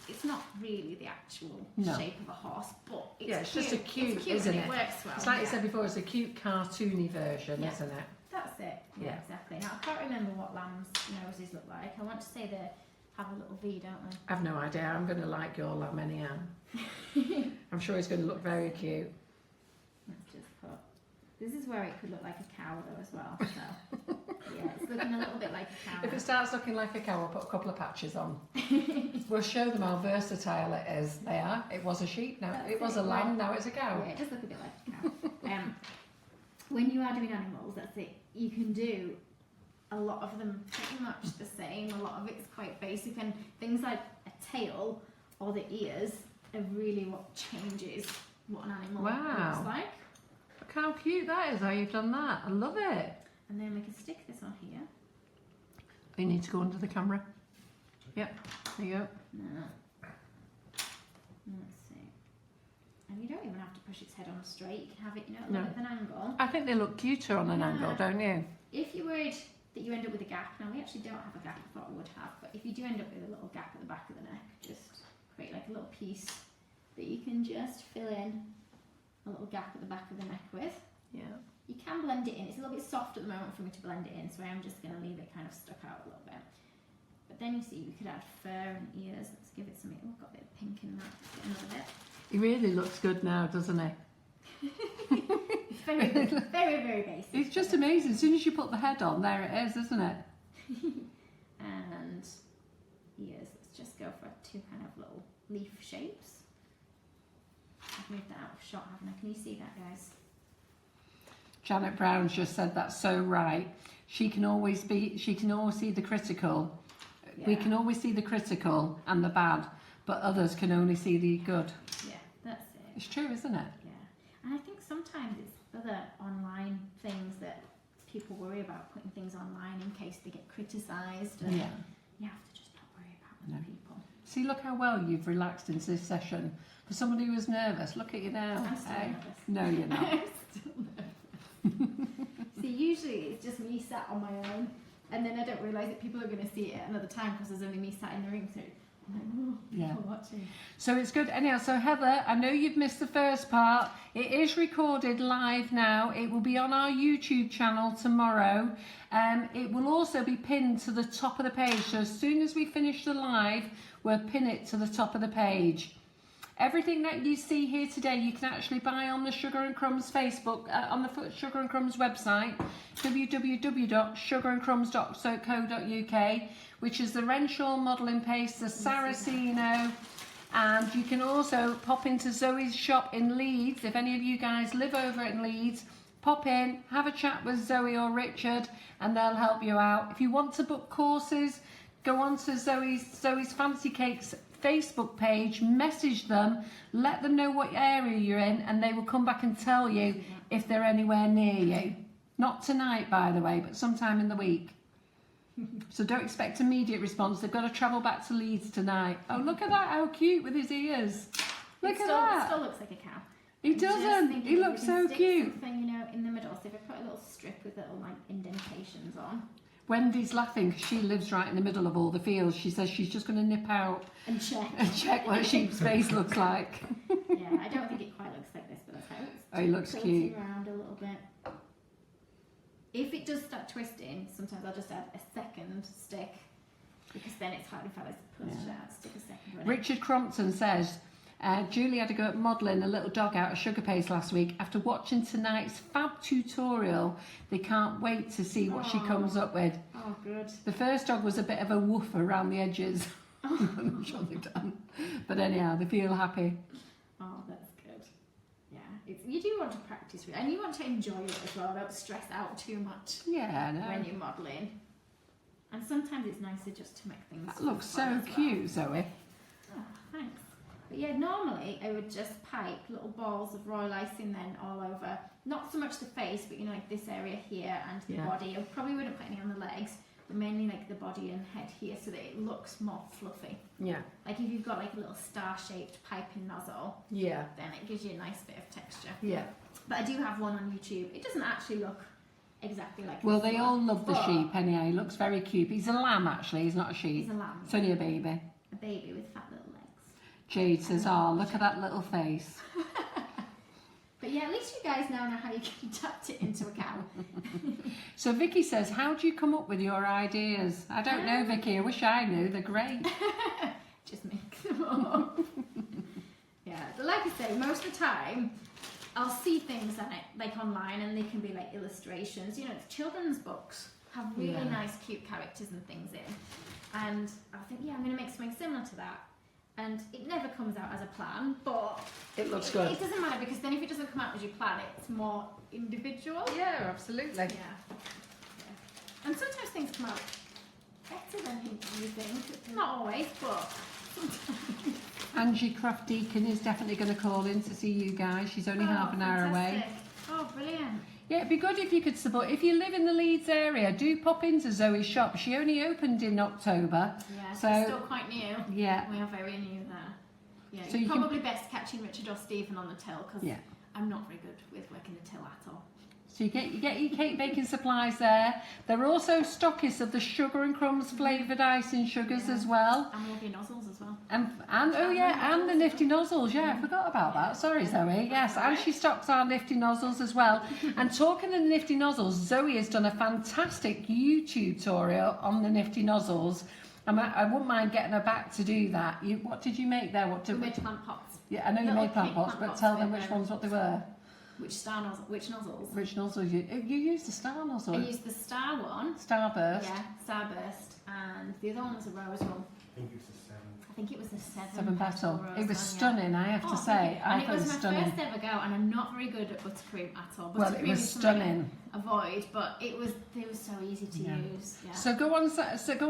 it's not really the actual shape of a horse, but it's just a cute, isn't it? It works well. It's like you said before, it's a cute cartoony version, isn't it? That's it. Yeah, exactly. Now, I can't remember what lamb's noses look like. I want to say they have a little V, don't they? I've no idea. I'm going to like your lamb anyhow. I'm sure it's going to look very cute. Let's just put... This is where it could look like a cow, though, as well. So, yeah, it's looking a little bit like a cow. If it starts looking like a cow, I'll put a couple of patches on. We'll show them how versatile it is. They are. It was a sheep, now it was a lamb, now it's a cow. Yeah, it does look a bit like a cow. When you are doing animals, that's it. You can do a lot of them pretty much the same. A lot of it's quite basic, and things like a tail or the ears are really what changes what an animal looks like. Look how cute that is, how you've done that. I love it. And then we can stick this on here. You need to go under the camera. Yep, there you go. No. Let's see. And you don't even have to push its head on straight. You can have it, a little bit of an angle. I think they look cuter on an angle, don't you? If you're worried that you end up with a gap, now we actually don't have a gap, I thought I would have, but if you do end up with a little gap at the back of the neck, just create like a little piece that you can just fill in a little gap at the back of the neck with. Yeah. You can blend it in. It's a little bit soft at the moment for me to blend it in, so I am just going to leave it kind of stuck out a little bit. But then you see you could add fur and ears. Let's give it something. Oh, got a bit of pink in that. Get another bit. He really looks good now, doesn't he? It's very, very, very basic. It's just amazing. As soon as you put the head on, there it is, isn't it? And ears. Let's just go for two kind of little leaf shapes. I've moved that out of shot, haven't I? Can you see that, guys? Janet Brown's just said that's so right. She can always see the critical. Yeah. We can always see the critical and the bad, but others can only see the good. Yeah, that's it. It's true, isn't it? Yeah. And I think sometimes it's other online things that people worry about, putting things online in case they get criticised. And yeah. You have to just not worry about other people. See, look how well you've relaxed into this session. For somebody who was nervous, look at you now. I'm still nervous. No, you're not. I'm still nervous. See, usually it's just me sat on my own, and then I don't realise that people are going to see it another time because there's only me sat in the room. So I'm like, oh, yeah. people watching. So it's good. Anyhow, so Heather, I know you've missed the first part. It is recorded live now. It will be on our YouTube channel tomorrow. It will also be pinned to the top of the page. So as soon as we finish the live, we'll pin it to the top of the page. Everything that you see here today, you can actually buy on the Sugar and Crumbs Facebook, on the Sugar and Crumbs website, www.sugarandcrumbs.co.uk, which is the Renshaw modelling paste, the Saraceno, and you can also pop into Zoe's shop in Leeds. If any of you guys live over in Leeds, pop in, have a chat with Zoe or Richard, and they'll help you out. If you want to book courses, go on to Zoe's Fancy Cakes Facebook page, message them, let them know what area you're in, and they will come back and tell you if they're anywhere near you. Not tonight, by the way, but sometime in the week. So don't expect immediate response. They've got to travel back to Leeds tonight. Oh, look at that, how cute with his ears. Look at that. It still looks like a cow. He doesn't. He looks so cute. Something, in the middle. So if I put a little strip with little indentations on. Wendy's laughing because she lives right in the middle of all the fields. She says she's just going to nip out and check what a sheep's face looks like. Yeah, I don't think it quite looks like this, but that's how it looks. Oh, he looks cute. Around a little bit. If it does start twisting, sometimes I'll just add a second stick because then it's harder for us to push out. Stick a second one. Richard Crompton says, Julie had to go at modelling a little dog out of sugar paste last week. After watching tonight's fab tutorial, they can't wait to see what she comes up with. Oh, good. The first dog was a bit of a woof around the edges. I'm not sure they've done. But anyhow, they feel happy. Oh, that's good. Yeah, you do want to practice with it, and you want to enjoy it as well. Don't stress out too much Yeah, I when know. you're modelling. And sometimes it's nicer just to make things. That looks fun so as cute, Zoe. Well. Oh, thanks. But yeah, normally I would just pipe little balls of royal icing then all over. Not so much the face, but you know, like this area here and the body. I probably wouldn't put any on the legs, but mainly like the body and head here, so that it looks more fluffy. Yeah. Like if you've got like a little star-shaped piping nozzle, Yeah. then it gives you a nice bit of texture. Yeah. But I do have one on YouTube. It doesn't actually look exactly like Well, this they one, all love the but sheep anyhow. He looks very cute. He's a lamb, actually. He's not a sheep. He's a lamb. It's only a baby. A baby with fat little legs. Jade says, oh, look at that little face. But yeah, at least you guys now know how you can adapt it into a cow. So Vicky says, how do you come up with your ideas? I don't know, Vicky. I wish I knew. They're great. Just make them up. Yeah, but like I say, most of the time I'll see things on it, like online, and they can be like illustrations. You know, children's books have really nice, cute characters and things in. And I think, yeah, I'm going to make something similar to that. And it never comes out as a plan, but It looks good. It doesn't matter, because then if it doesn't come out as you plan, it's more individual. Yeah, absolutely. Yeah. And sometimes things come out better than you think. Not always, but sometimes. Angie Craft Deacon is definitely going to call in to see you guys. She's only half an hour away. Fantastic. Oh, brilliant. Yeah, it'd be good if you could support. If you live in the Leeds area, do pop into Zoe's shop. She only opened in October. Yeah, So- it's still quite new. Yeah. We are very new there. Yeah, So you're you can- probably best catching Richard or Stephen on the till, because Yeah. I'm not very good with working the till at all. So you get your cake baking supplies there. They're also stockists of the sugar and crumbs flavoured icing sugars as well. And lovely nozzles as well. And oh yeah, and the Nifty nozzles. Yeah, I forgot about that. Sorry, Zoe. Yes, and she stocks our Nifty nozzles as well. And talking of the Nifty nozzles, Zoe has done a fantastic YouTube tutorial on the Nifty nozzles. I wouldn't mind getting her back to do that. What did you make there? We made plant pots. Yeah, I know you little made plant cake pots, plant but pots tell them with, which ones what they were. Which nozzles? Which nozzles you used the star nozzle. I used the star one. Starburst. Yeah, starburst, and the other one was a rose one. I think it's a 7. I think it was a seven Seven petal. rose It was one, stunning, I have Oh, to thank say. you. I And it thought it was was my stunning. first ever go, and I'm not very good at buttercream at all. Well, it Buttercream was is something stunning. I avoid, but they were so easy to Yeah. use. Yeah. So go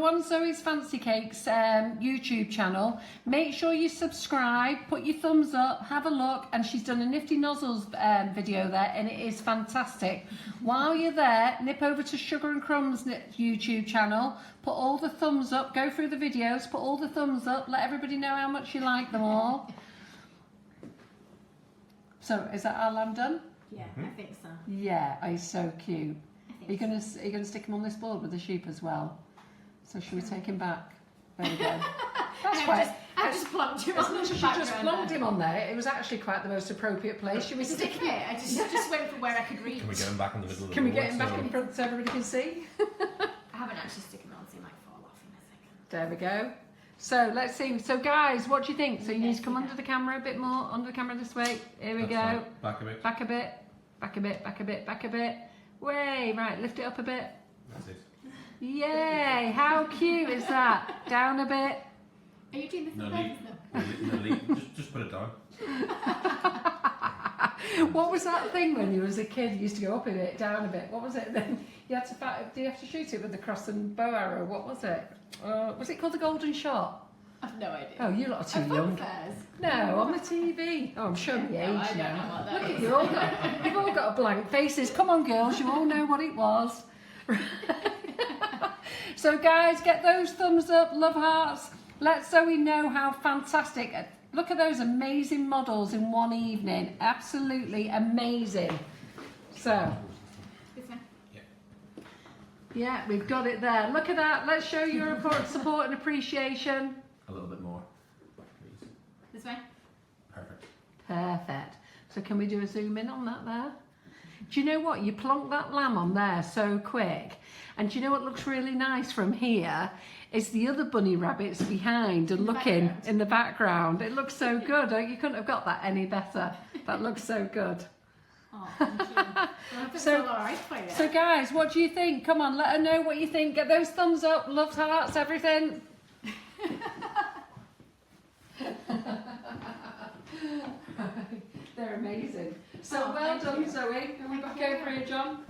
on Zoe's Fancy Cakes YouTube channel. Make sure you subscribe, put your thumbs up, have a look, and she's done a Nifty Nozzles video there, and it is fantastic. While you're there, nip over to Sugar and Crumbs YouTube channel, put all the thumbs up, go through the videos, put all the thumbs up, let everybody know how much you like them all. So is that our lamb done? Yeah, I think so. Yeah, oh, he's so cute. I think Are you gonna stick him on this board with the sheep as well? So should we take him back? There we go. That's quite. I've just plumped you on the She just background plumped there. him on there. It was actually quite the most appropriate place. Should we stick Stick it. I just went for where I could reach. Can we get him back in the middle of the Can we board get him back so- in front so everybody can see? I haven't actually stick him on, so he might fall off in a second. There we go. So let's see. So guys, what do you think? So you need to come Yeah. under the camera a bit more. Under the camera this way. Here we That's go. fine. Back a bit. Back a bit. Back a bit. Back a bit. Back a bit. Way. Right. Lift it up a bit. That's it. Yay! How cute is that? Down a bit. Are you doing this No, on leave. purpose? Just put it down. What was that thing when you was a kid? You used to go up a bit, down a bit. What was it then? You had to do you have to shoot it with the cross and bow arrow? What was it? Was it called the golden shot? I've no idea. Oh, you lot are too At fun young. fairs? No, on the TV. Oh, I'm showing your No, age I don't now. know what that Look at is. you've all got blank faces. Come on, girls, you all know what it was. So, guys, get those thumbs up, love hearts. Let Zoe know how fantastic. Look at those amazing models in one evening. Absolutely amazing. So, This one? yeah, we've got it there. Look at that. Let's show your support and appreciation. A little bit more, please. This way? Perfect. Perfect. So can we do a zoom in on that there? Do you know what? You plonk that lamb on there so quick. And do you know what looks really nice from here? Is the other bunny rabbits behind and looking in the background. It looks so good. You couldn't have got that any better. That looks so good. Oh, thank you. So guys, what do you think? Come on, let her know what you think. Get those thumbs up, loves, hearts, everything. They're amazing. So well done, Zoe. Are we back over here, John?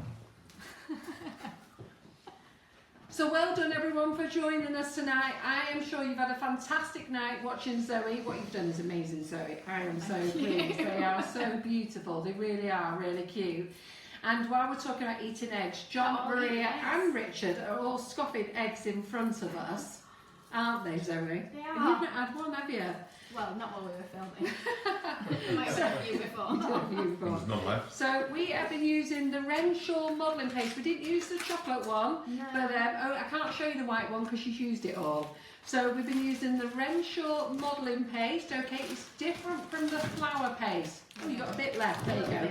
So well done everyone for joining us tonight. I am sure you've had a fantastic night watching Zoe. What you've done is amazing, Zoe. I am so pleased. They are so beautiful. They really are really cute. And while we're talking about eating eggs, John, Maria and Richard are all scoffing eggs in front of us. Aren't they, Zoe? They are. And you've not had one, have you? Well, not while we were filming. I might have had a few before. There's none left. So we have been using the Renshaw modelling paste. We didn't use the chocolate one, No. but I can't show you the white one because she's used it all. So we've been using the Renshaw modelling paste. Okay, it's different from the flour paste. Oh, you've got a bit left. There you go.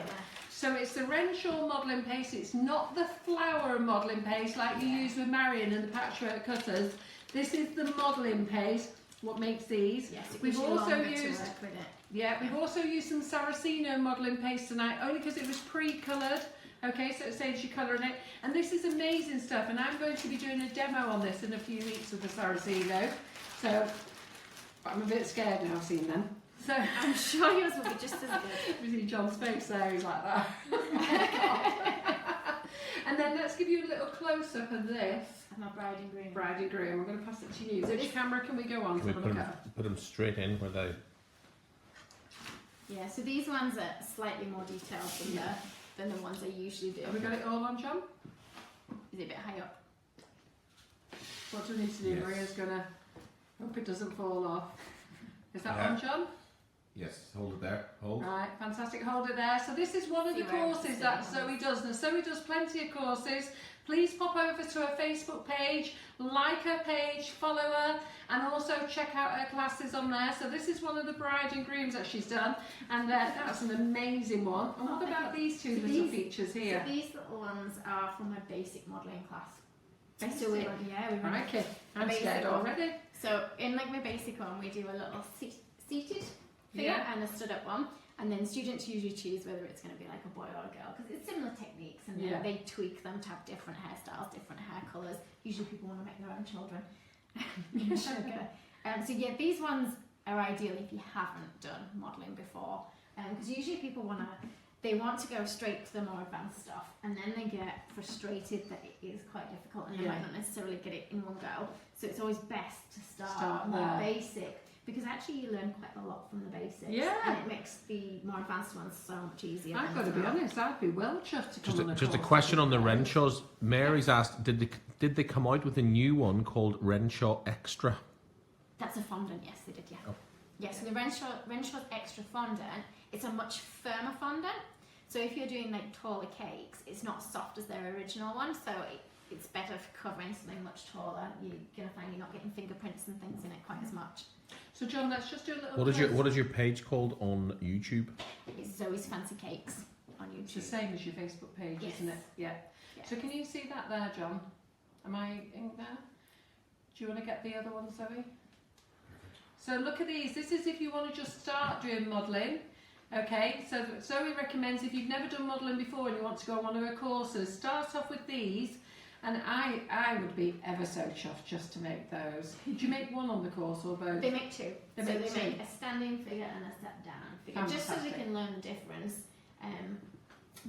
So it's the Renshaw modelling paste. It's not the flour modelling paste like you use with Marion and the patchwork cutters. This is the modelling paste. What makes these? Yes, it we've gives you also longer to used. work with it. Yeah, we've also used some Saraceno modelling paste tonight, only because it was pre-coloured. Okay, so it saves you colouring it. And this is amazing stuff, and I'm going to be doing a demo on this in a few weeks with the Saraceno. So I'm a bit scared now seeing them. So I'm sure yours will be just as good. you see John's face there, he's like that. And then let's give you a little close-up of this. My bride and groom. Bride and groom, we're going to pass it to you. Which camera can we go on Can to we look at? put them straight in where they... Yeah, so these ones are slightly more detailed than the ones I usually do. Have we got it all on, John? Is it a bit high up? What do we need to do? Yes. Maria's gonna hope it doesn't fall off. Is that Yeah. on, John? Yes, hold it there. Hold. Right, fantastic. Hold it there. So this is one of the See where it's courses that sitting. Zoe does. Now Zoe does plenty of courses. Please pop over to her Facebook page, like her page, follow her, and also check out her classes on there. So this is one of the bride and grooms that she's done, and that's an amazing one. And what about these two little features here? So these little ones are from my basic modelling class. Basic? So we run Crikey, I'm basic scared one. already. So in like my basic one, we do a little seated figure Yeah. and a stood up one, and then students usually choose whether it's going to be like a boy or a girl because it's similar techniques, and then Yeah. they tweak them to have different hairstyles, different hair colours. Usually people want to make their own children. Sugar. So yeah, these ones are ideal if you haven't done modelling before, because usually people want to go straight to the more advanced stuff, and then they get frustrated that it is quite difficult and they might not necessarily get it in one go. So it's always best to start more there. basic, because actually you learn quite a lot from the basics, Yeah. and it makes the more advanced ones so much easier. I've got to be honest, I'd be well chuffed to come on Just a course question on the like that. Renshaws. Mary's asked, did they come out with a new one called Renshaw Extra? That's a fondant, yes, they did, yeah. Oh. Yes, so the Renshaw's extra fondant, it's a much firmer fondant. So if you're doing like taller cakes, it's not soft as their original one, so it's better for covering something much taller. You're going to find you're not getting fingerprints and things in it quite as much. So John, let's just do a little What is your page called on YouTube? It's Zoe's Fancy Cakes on It's the YouTube. same as your Facebook page, Yes. isn't it? Yeah. Yeah. So can you see that there, John? Am I in there? Do you want to get the other one, Zoe? So look at these. This is if you want to just start doing modelling. Okay, so Zoe recommends if you've never done modelling before and you want to go on one of her courses, start off with these. And I would be ever so chuffed just to make those. Do you make one on the course or both? They make two. They so make they two. make a standing figure and a step down figure, just so they Fantastic. can learn the difference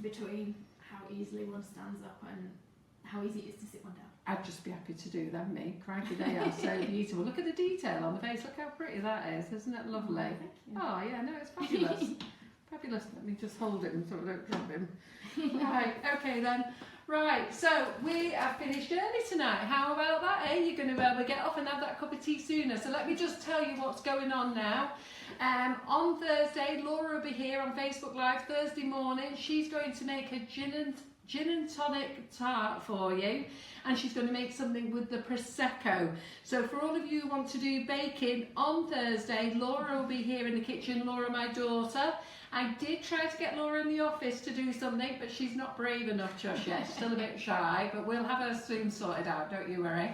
between how easily one stands up and how easy it is to sit one down. I'd just be happy to do them, me. Crikey, they are so beautiful. Look at the detail on the face. Look how pretty that is. Isn't it lovely? Thank you. Oh, yeah, no, it's fabulous. Fabulous. Let me just hold it and so I don't drop him. Right, okay then. Right, so we have finished early tonight. How about that, eh? You're going to be able to get off and have that cup of tea sooner. So let me just tell you what's going on now. On Thursday, Laura will be here on Facebook Live Thursday morning. She's going to make a gin gin and tonic tart for you, and she's going to make something with the Prosecco. So for all of you who want to do baking on Thursday, Laura will be here in the kitchen, Laura, my daughter. I did try to get Laura in the office to do something, but she's not brave enough just yet. She's still a bit shy, but we'll have her soon sorted out, don't you worry.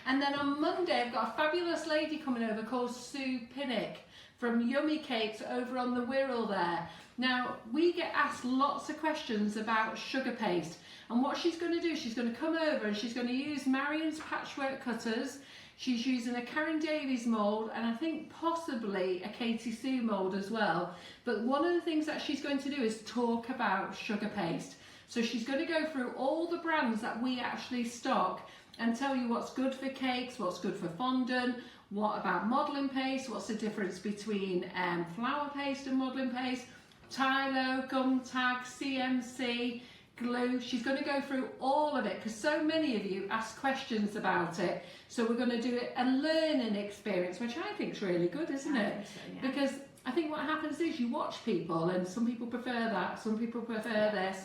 And then on Monday, I've got a fabulous lady coming over called Sue Pinnock from Yummy Cakes over on the Wirral there. Now, we get asked lots of questions about sugar paste, and what she's going to do, she's going to come over and she's going to use Marion's patchwork cutters. She's using a Karen Davies mould, and I think possibly a Katie Sue mould as well. But one of the things that she's going to do is talk about sugar paste. So she's going to go through all the brands that we actually stock and tell you what's good for cakes, what's good for fondant, what about modelling paste, what's the difference between flour paste and modelling paste, Tylo, gum tag, CMC, glue. She's going to go through all of it because so many of you ask questions about it. So we're going to do a learning experience, which I think is really good, isn't it? So, yeah. Because I think what happens is you watch people, and some people prefer that, some people prefer this.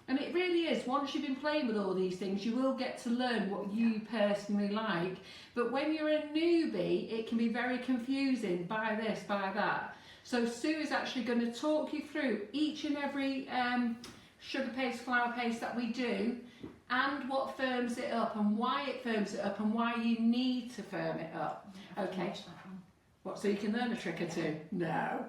And it really is, once you've been playing with all these things, you will get to learn what you personally like. But when you're a newbie, it can be very confusing, buy this, buy that. So Sue is actually going to talk you through each and every sugar paste, flour paste that we do, and what firms it up, and why it firms it up, and why you need to firm it up. Okay. What, so you can learn a trick or two? No.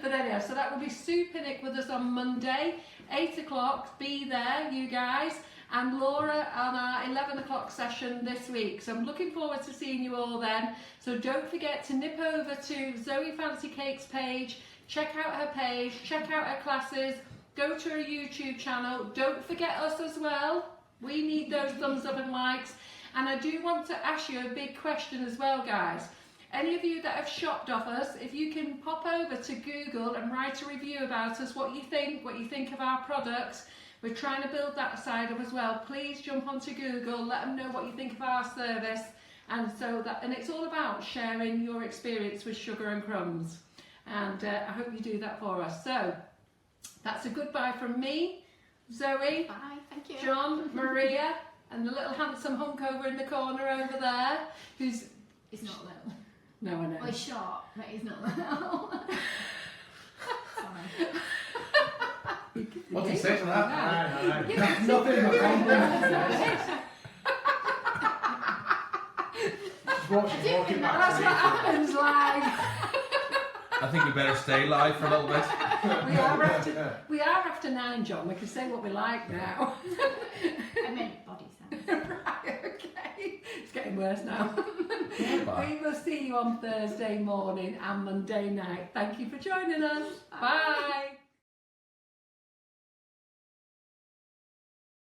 But anyhow, so that will be Sue Pinnock with us on Monday, 8 o'clock. Be there, you guys. And Laura on our 11 o'clock session this week. So I'm looking forward to seeing you all then. So don't forget to nip over to Zoe Fancy Cakes page, check out her page, check out her classes, go to her YouTube channel. Don't forget us as well. We need those thumbs up and likes. And I do want to ask you a big question as well, guys. Any of you that have shopped off us, if you can pop over to Google and write a review about us, what you think of our products. We're trying to build that side up as well. Please jump onto Google, let them know what you think of our service. And it's all about sharing your experience with Sugar and Crumbs. And I hope you do that for us. So that's a goodbye from me, Zoe, Bye, thank you. John, Maria, and the little handsome hunk over in the corner over there, who's... He's not little. No, I know. Well, he's short, but he's not little. Sorry. What do you say to that? No. That's nothing but compliments. Just watch him walking back That's to what me. happens live. I think we better stay live for a little bit. We are after 9, John. We can say what we like now. I meant body sounds. Right, okay. It's getting worse now. Bye. We will see you on Thursday morning and Monday night. Thank you for joining us. Bye.